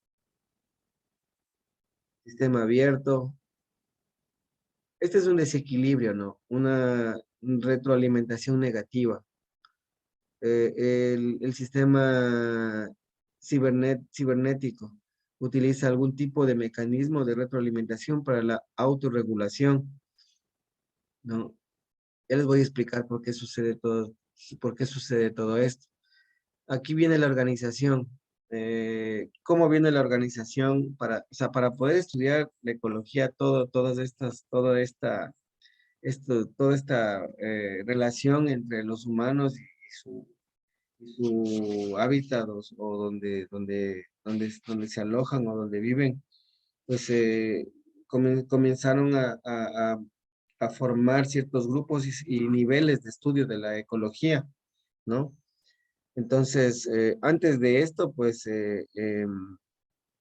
Sistema abierto. Este es un desequilibrio, ¿no? Una retroalimentación negativa. El sistema cibernético utiliza algún tipo de mecanismo de retroalimentación para la autorregulación, ¿no? Ya les voy a explicar por qué sucede todo esto. Aquí viene la organización. ¿Cómo viene la organización o sea, para poder estudiar la ecología, toda esta relación entre los humanos y su hábitat o donde se alojan o donde viven, pues comenzaron a formar ciertos grupos y niveles de estudio de la ecología, ¿no? Entonces, antes de esto, pues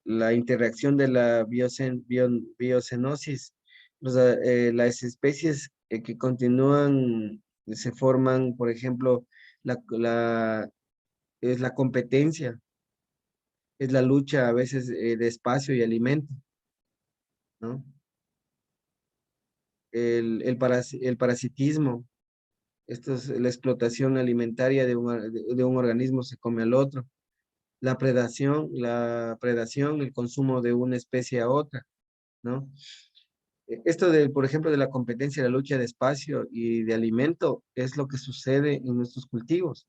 la interacción de la biocenosis, las especies que continúan, se forman, por ejemplo, es la competencia, es la lucha a veces de espacio y alimento, ¿no? El parasitismo, esto es la explotación alimentaria de un organismo se come al otro. La predación, el consumo de una especie a otra, ¿no? Esto por ejemplo, de la competencia, la lucha de espacio y de alimento, es lo que sucede en nuestros cultivos,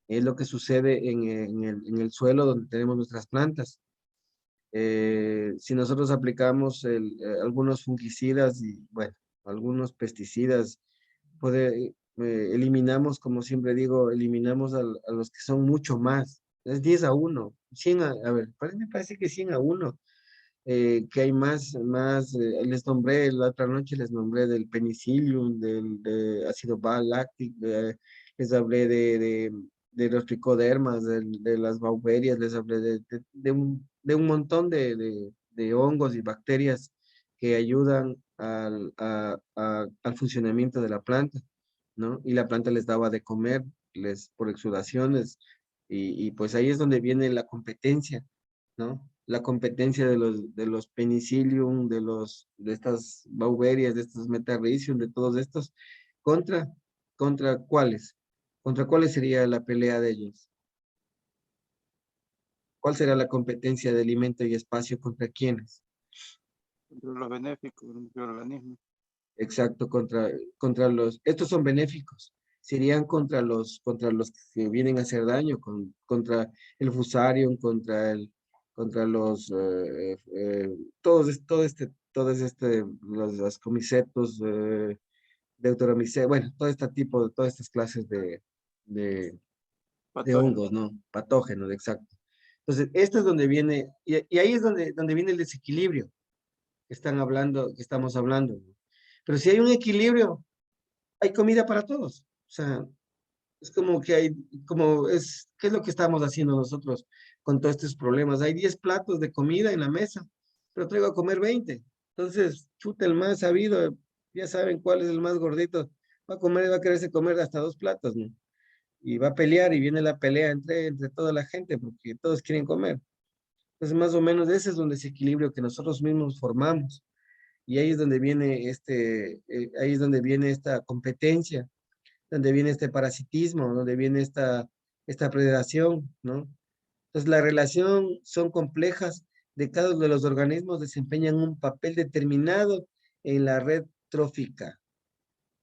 es lo que sucede en el suelo donde tenemos nuestras plantas. Si nosotros aplicamos algunos fungicidas y, bueno, algunos pesticidas, eliminamos, como siempre digo, eliminamos a los que son mucho más. Es 10-1, 100 a ver, me parece que 100-1, que hay les nombré, la otra noche les nombré del penicillium, de ácido láctico, les hablé de los tricodermas, de las bauberias, les hablé de un montón de hongos y bacterias que ayudan al funcionamiento de la planta, ¿no? Y la planta les daba de comer, por exudaciones, y pues ahí es donde viene la competencia, ¿no? La competencia de los penicillium, de estas bauberias, de estos metarricium, de todos estos, contra, ¿contra cuáles? ¿Contra cuáles sería la pelea de ellos? ¿Cuál será la competencia de alimento y espacio contra quiénes? Entre los benéficos, los microorganismos. Exacto, estos son benéficos, serían contra los que vienen a hacer daño, contra el fusarium, contra los, los ascomicetos, deuteromicetos, bueno, todas estas clases de Patógenos. hongos, ¿no? Patógenos, exacto. Entonces, esto es donde viene, y ahí es donde viene el desequilibrio que estamos hablando, ¿no? Pero si hay un equilibrio, hay comida para todos. O sea, es como que ¿qué es lo que estamos haciendo nosotros con todos estos problemas? Hay 10 platos de comida en la mesa, pero traigo a comer 20. Entonces, chuta el más sabido, ya saben cuál es el más gordito, va a quererse comer hasta 2 platos, ¿no? Y va a pelear y viene la pelea entre toda la gente porque todos quieren comer. Entonces, más o menos ese es un desequilibrio que nosotros mismos formamos. Y ahí es donde viene ahí es donde viene esta competencia, donde viene este parasitismo, donde viene esta predación, ¿no? Entonces, la relación son complejas, de cada uno de los organismos desempeñan un papel determinado en la red trófica.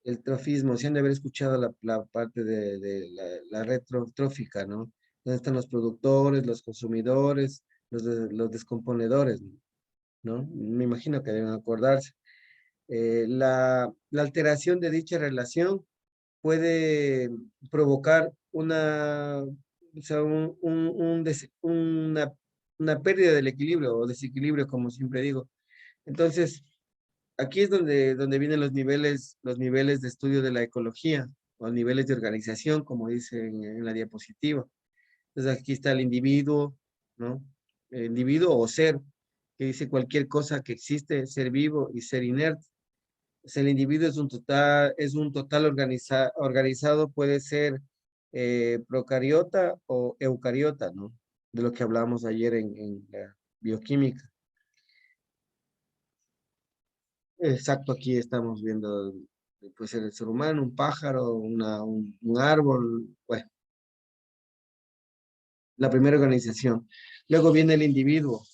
El trofismo, si han de haber escuchado la parte de la red trófica, ¿no? Donde están los productores, los consumidores, los descomponedores, ¿no? Me imagino que deben acordarse. La alteración de dicha relación puede provocar o sea, una pérdida del equilibrio o desequilibrio, como siempre digo. Entonces, aquí es donde vienen los niveles de estudio de la ecología, o niveles de organización, como dice en la diapositiva. Entonces, aquí está el individuo, ¿no? El individuo o ser, que dice cualquier cosa que existe, ser vivo y ser inerte. Pues el individuo es un total organizado, puede ser procariota o eucariota, ¿no? De lo que hablábamos ayer en la bioquímica. Exacto, aquí estamos viendo, puede ser el ser humano, un pájaro, un árbol, bueno, la primera organización. Luego viene el individuo,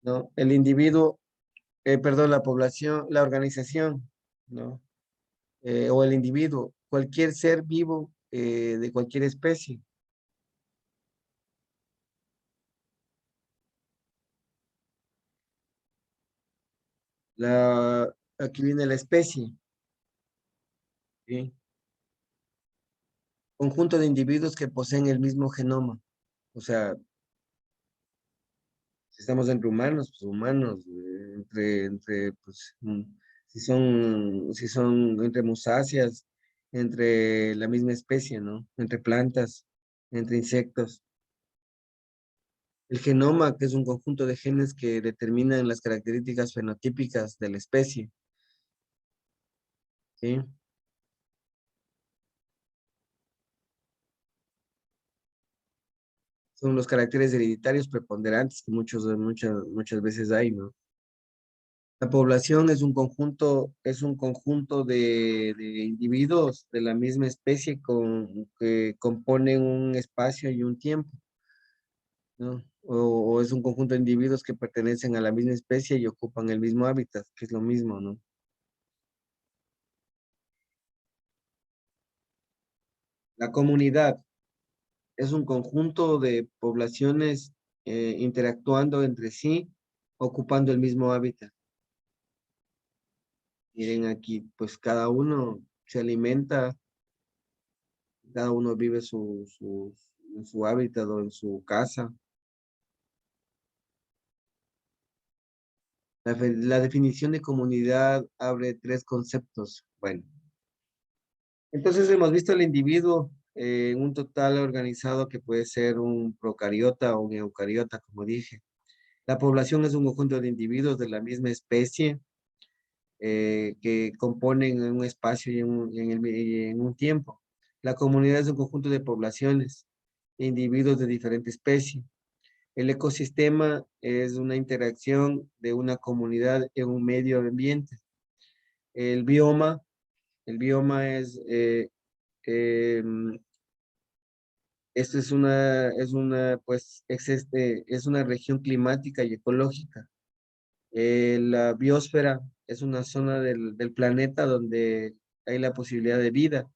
¿no? El individuo, perdón, la población, la organización, ¿no? O el individuo, cualquier ser vivo de cualquier especie. Aquí viene la especie, ¿sí? Conjunto de individuos que poseen el mismo genoma. O sea, si estamos entre humanos, pues humanos, pues, si son entre musáceas, entre la misma especie, ¿no? Entre plantas, entre insectos. El genoma, que es un conjunto de genes que determinan las características fenotípicas de la especie, ¿sí? Son los caracteres hereditarios preponderantes que muchas veces hay, ¿no? La población es un conjunto de individuos de la misma especie que componen un espacio y un tiempo, ¿no? O es un conjunto de individuos que pertenecen a la misma especie y ocupan el mismo hábitat, que es lo mismo, ¿no? La comunidad es un conjunto de poblaciones interactuando entre sí, ocupando el mismo hábitat. Miren aquí, pues cada uno se alimenta, cada uno vive en su hábitat o en su casa. La definición de comunidad abre tres conceptos. Bueno, entonces hemos visto al individuo en un total organizado que puede ser un procariota o un eucariota, como dije. La población es un conjunto de individuos de la misma especie que componen un espacio y en un tiempo. La comunidad es un conjunto de poblaciones, individuos de diferente especie. El ecosistema es una interacción de una comunidad en un medio ambiente. El bioma, el bioma em, esto es una región climática y ecológica. La biosfera es una zona del planeta donde hay la posibilidad de vida,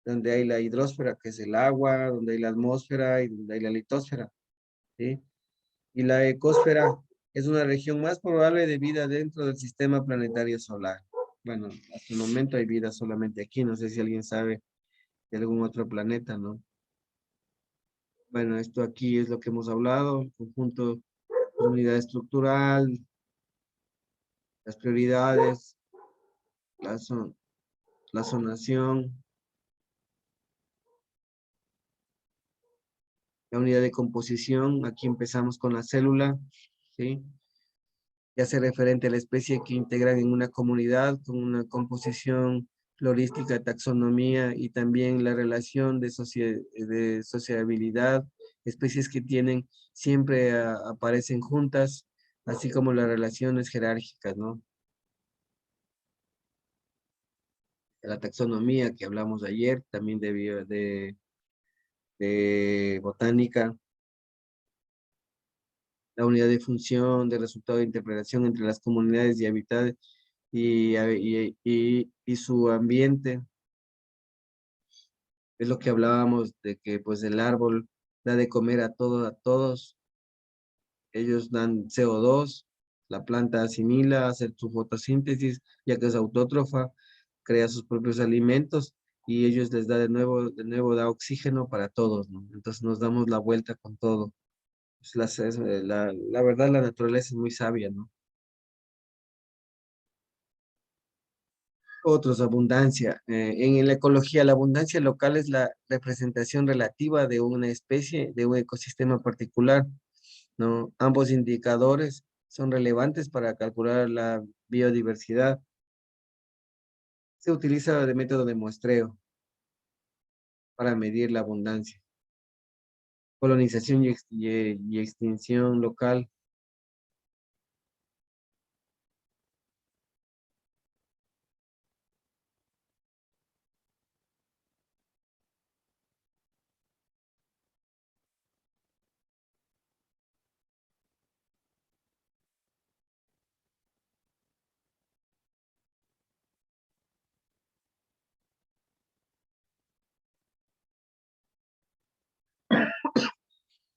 donde hay la hidrosfera, que es el agua, donde hay la atmósfera y donde hay la litosfera, ¿sí? Y la ecosfera es una región más probable de vida dentro del sistema planetario solar. Bueno, hasta el momento hay vida solamente aquí, no sé si alguien sabe de algún otro planeta, ¿no? Bueno, esto aquí es lo que hemos hablado, el conjunto de unidad estructural, las prioridades, la, zo- la zonación, la unidad de composición, aquí empezamos con la célula, ¿sí? Que hace referente a la especie que integran en una comunidad con una composición florística, taxonomía y también la relación de sociabilidad, especies que tienen, siempre aparecen juntas, así como las relaciones jerárquicas, ¿no? La taxonomía que hablamos ayer, también de botánica, la unidad de función, de resultado de interpretación entre las comunidades y habitantes y su ambiente. Es lo que hablábamos de que pues el árbol da de comer a todos, ellos dan CO2, La planta asimila, hace su fotosíntesis, ya que es autótrofa, crea sus propios alimentos y ellos les da de nuevo da oxígeno para todos, ¿no? Entonces nos damos la vuelta con todo. Pues la verdad, la naturaleza es muy sabia, ¿no? Otros, abundancia. En la ecología, la abundancia local es la representación relativa de una especie, de un ecosistema particular, ¿no? Ambos indicadores son relevantes para calcular la biodiversidad. Se utiliza de método de muestreo para medir la abundancia. Colonización y extinción local.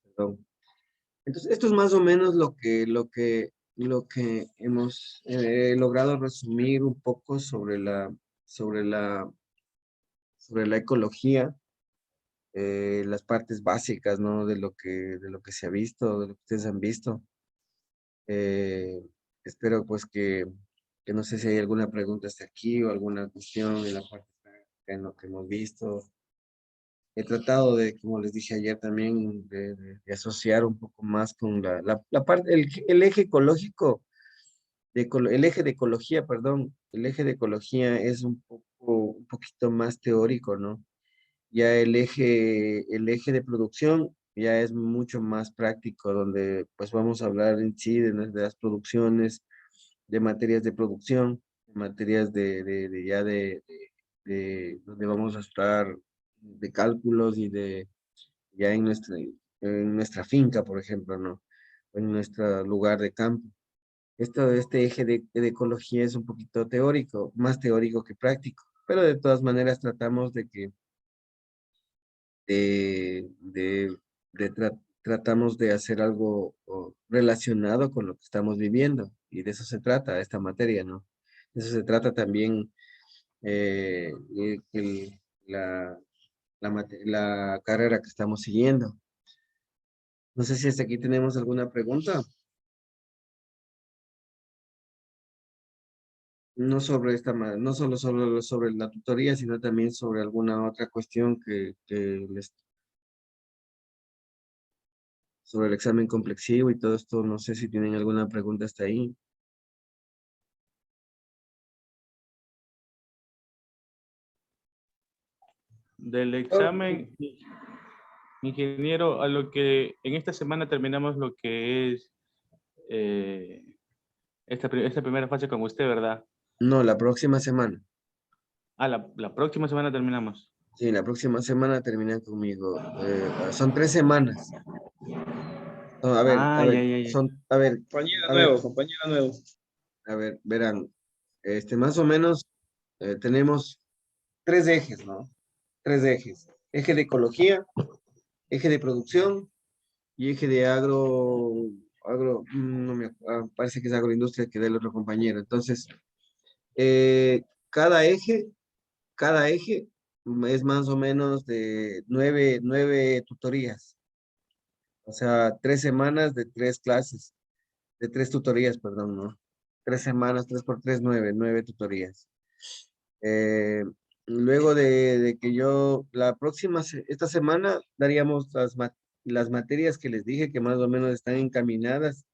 Perdón. Entonces, esto es más o menos lo que hemos logrado resumir un poco sobre la, sobre la ecología, las partes básicas, ¿no? De lo que se ha visto, de lo que ustedes han visto. Eh, espero pues que no sé si hay alguna pregunta hasta aquí o alguna cuestión en la parte en lo que hemos visto. He tratado de, como les dije ayer también, de asociar un poco más con la parte, el eje ecológico, el eje de ecología, perdón, el eje de ecología es un poquito más teórico, ¿no? Ya el eje de producción ya es mucho más práctico, donde pues vamos a hablar en sí de las producciones, de materias de producción, de materias donde vamos a estar de cálculos y de ya en nuestra finca, por ejemplo, ¿no? O en nuestro lugar de campo. Este eje de ecología es un poquito teórico, más teórico que práctico, pero de todas maneras tratamos de que tratamos de hacer algo relacionado con lo que estamos viviendo y de eso se trata esta materia, ¿no? De eso se trata también la, la carrera que estamos siguiendo. No sé si hasta aquí tenemos alguna pregunta. No sobre no solo sobre la tutoría, sino también sobre alguna otra cuestión sobre el examen complexivo y todo esto. No sé si tienen alguna pregunta hasta ahí. Del examen, ingeniero, a lo que en esta semana terminamos lo que es esta primera fase con usted, ¿verdad? No, la próxima semana. Ah, la próxima semana terminamos. Sí, la próxima semana terminan conmigo. Son 3 semanas. No, Ah, ya, ya, ya. Compañero a ver, nuevo, compañero nuevo. a ver, verán, más o menos tenemos 3 ejes, ¿no? 3 ejes. Eje de ecología, eje de producción y eje de no parece que es agroindustria que da el otro compañero. Entonces, eh, cada eje, cada eje es más o menos de 9 tutorías. O sea, 3 semanas de 3 clases, de 3 tutorías, perdón, ¿no? 3 semanas, 3 por 3, 9 tutorías. Eh, luego de que esta semana daríamos las materias que les dije que más o menos están encaminadas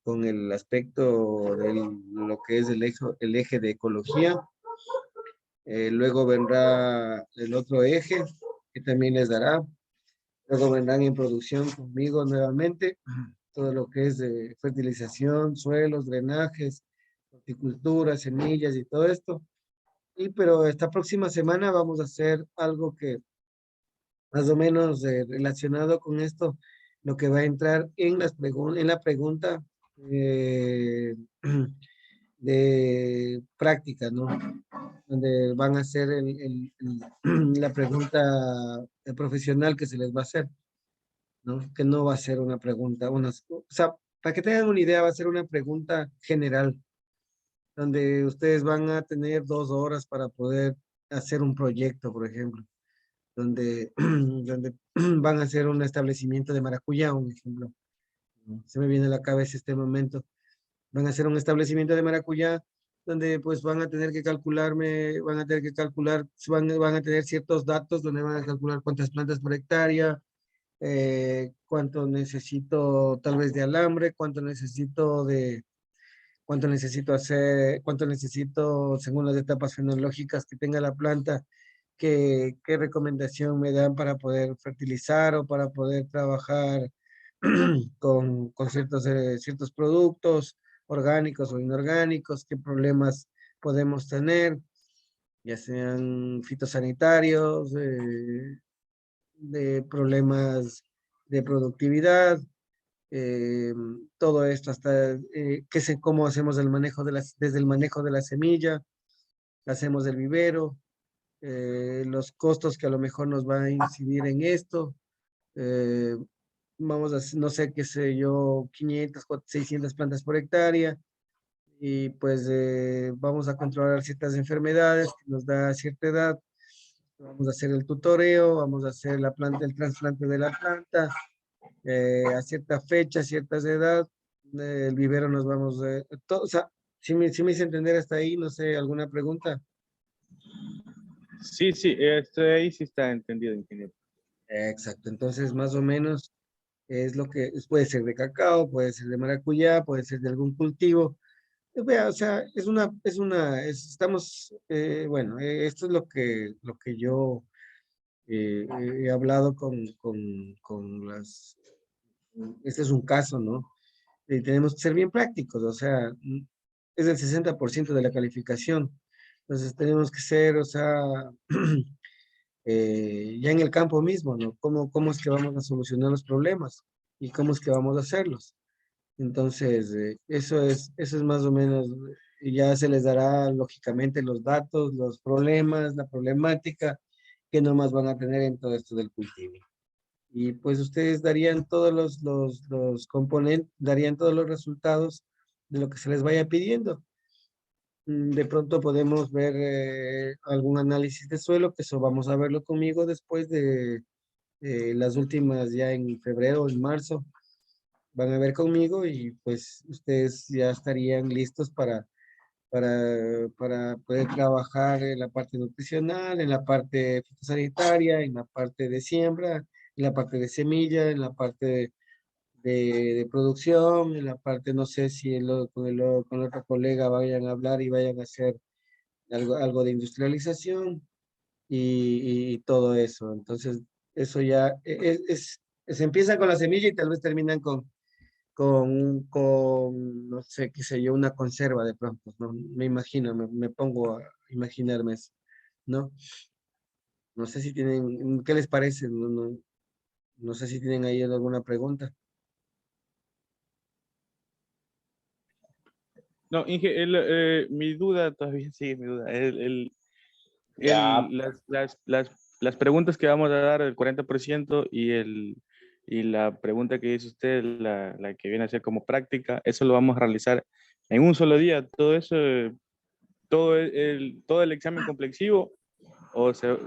con el aspecto de lo que es el eje de ecología. Luego vendrá el otro eje que también les dará. Luego vendrán en producción conmigo nuevamente todo lo que es de fertilización, suelos, drenajes, horticultura, semillas y todo esto. Pero esta próxima semana vamos a hacer algo que más o menos relacionado con esto, lo que va a entrar en en la pregunta eh, de práctica, ¿no? Donde van a hacer la pregunta profesional que se les va a hacer, ¿no? Que no va a ser una pregunta, o sea, para que tengan una idea, va a ser una pregunta general, donde ustedes van a tener 2 horas para poder hacer un proyecto, por ejemplo, donde, donde van a hacer un establecimiento de maracuyá, un ejemplo. Se me viene a la cabeza este momento. Van a hacer un establecimiento de maracuyá, donde pues van a tener que calcularme, van a tener que calcular, van a tener ciertos datos donde van a calcular cuántas plantas por hectárea, cuánto necesito tal vez de alambre, cuánto necesito hacer, cuánto necesito según las etapas fenológicas que tenga la planta, qué recomendación me dan para poder fertilizar o para poder trabajar con ciertos productos orgánicos o inorgánicos, qué problemas podemos tener, ya sean fitosanitarios, de problemas de productividad, eh, todo esto hasta cómo hacemos el manejo desde el manejo de la semilla, hacemos el vivero, los costos que a lo mejor nos va a incidir en esto, eh, vamos a, no sé, qué sé yo, 500, 600 plantas por hectárea, y pues vamos a controlar ciertas enfermedades que nos da cierta edad, vamos a hacer el tutoreo, vamos a hacer el trasplante de la planta, a cierta fecha, ciertas edad, el vivero nos vamos, o sea, si me hice entender hasta ahí, no sé, ¿alguna pregunta? Sí, sí, esto de ahí sí está entendido, ingeniero. Exacto, entonces más o menos es lo que puede ser de cacao, puede ser de maracuyá, puede ser de algún cultivo. Vea, o sea, estamos, bueno, esto es lo que yo he hablado con este es un caso, ¿no? Tenemos que ser bien prácticos, o sea, es el 60% de la calificación. Entonces tenemos que ser, o sea, ya en el campo mismo, ¿no? ¿Cómo es que vamos a solucionar los problemas? ¿Y cómo es que vamos a hacerlos? Entonces, eso es más o menos, y ya se les dará lógicamente los datos, los problemas, la problemática que nomás van a tener en todo esto del cultivo. Y pues ustedes darían todos los componentes, darían todos los resultados de lo que se les vaya pidiendo. De pronto podemos ver algún análisis de suelo, que eso vamos a verlo conmigo después de las últimas, ya en febrero o en marzo, van a ver conmigo y pues ustedes ya estarían listos para poder trabajar en la parte nutricional, en la parte fitosanitaria, en la parte de siembra, en la parte de semilla, en la parte de producción, en la parte, no sé si con el otro colega vayan a hablar y vayan a hacer algo de industrialización y todo eso. Entonces, eso ya se empieza con la semilla y tal vez terminan no sé, qué sé yo, una conserva de pronto, ¿no? Me imagino, me pongo a imaginarme eso, ¿no? No sé si tienen, ¿qué les parece? No sé si tienen ahí alguna pregunta. No, mi duda todavía sigue mi duda. Ya, Las preguntas que vamos a dar, el 40% y la pregunta que dice usted, la que viene a ser como práctica, eso lo vamos a realizar en un solo día. Todo eso, todo el examen complexivo, o se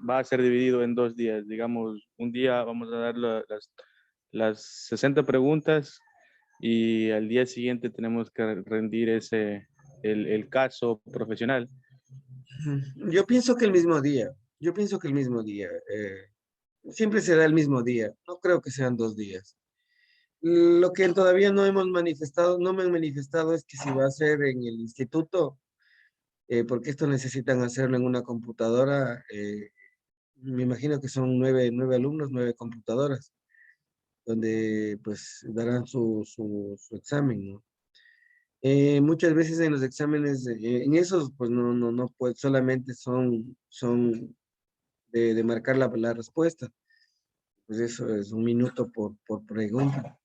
va a ser dividido en 2 días. Digamos, un día vamos a dar las 60 preguntas y al día siguiente tenemos que rendir el caso profesional. Yo pienso que el mismo día, yo pienso que el mismo día, siempre será el mismo día, no creo que sean 2 días. Lo que todavía no hemos manifestado, no me han manifestado es que si va a ser en el instituto, porque esto necesitan hacerlo en una computadora, me imagino que son nueve alumnos, 9 computadoras, donde pues darán su examen, ¿no? Muchas veces en los exámenes, en esos pues no, pues solamente son de marcar la respuesta, pues eso es 1 minuto por pregunta,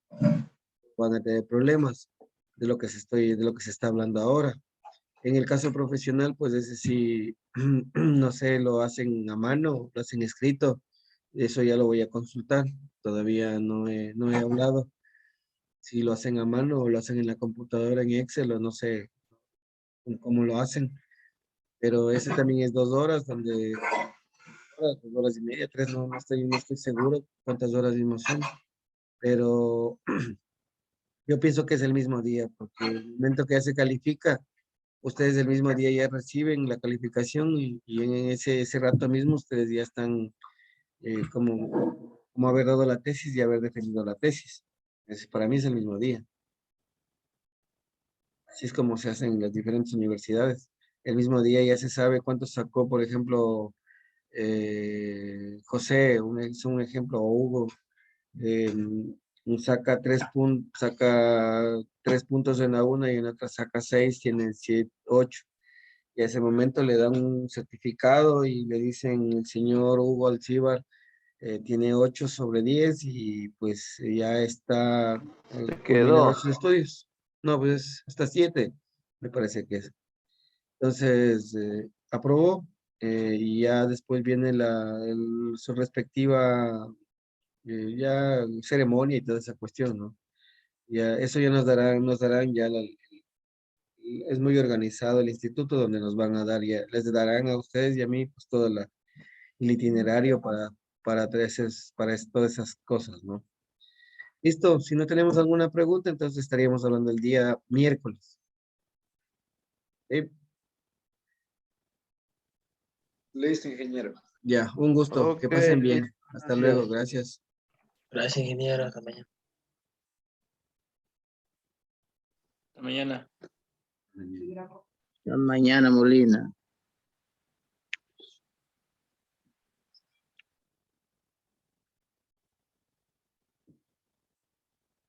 van a tener problemas de lo que se está hablando ahora. En el caso profesional, pues ese sí, no sé, lo hacen a mano, lo hacen escrito, eso ya lo voy a consultar, todavía no he hablado. si lo hacen a mano o lo hacen en la computadora en Excel o no sé cómo lo hacen. Pero ese también es 2 horas, donde 2 horas y media, 3, no estoy seguro cuántas horas mismo son. Pero yo pienso que es el mismo día, porque el momento que ya se califica, ustedes el mismo día ya reciben la calificación y en ese rato mismo ustedes ya están como haber dado la tesis y haber defendido la tesis. Para mí es el mismo día. Así es como se hacen en las diferentes universidades. El mismo día ya se sabe cuánto sacó, por ejemplo, José, es un ejemplo, o Hugo, eh, saca 3 puntos en la una y en la otra saca 6, tiene 7, 8. Y a ese momento le dan un certificado y le dicen, el señor Hugo Alcíbar tiene 8/10 y pues ya está Se culminando quedó. sus estudios. No, pues hasta 7, me parece que es. Entonces, aprobó y ya después viene su respectiva ya ceremonia y toda esa cuestión, ¿no? Ya, eso ya nos darán ya es muy organizado el instituto donde nos van a dar, ya les darán a ustedes y a mí pues todo el itinerario para todas esas cosas, ¿no? Listo, si no tenemos alguna pregunta, entonces estaríamos hablando el día miércoles. ¿Sí? Listo, ingeniero. Ya, un gusto, que Ok, pasen bien. Hasta luego, gracias. gracias. Gracias, ingeniero. Hasta mañana. Hasta mañana. Mañana, Molina.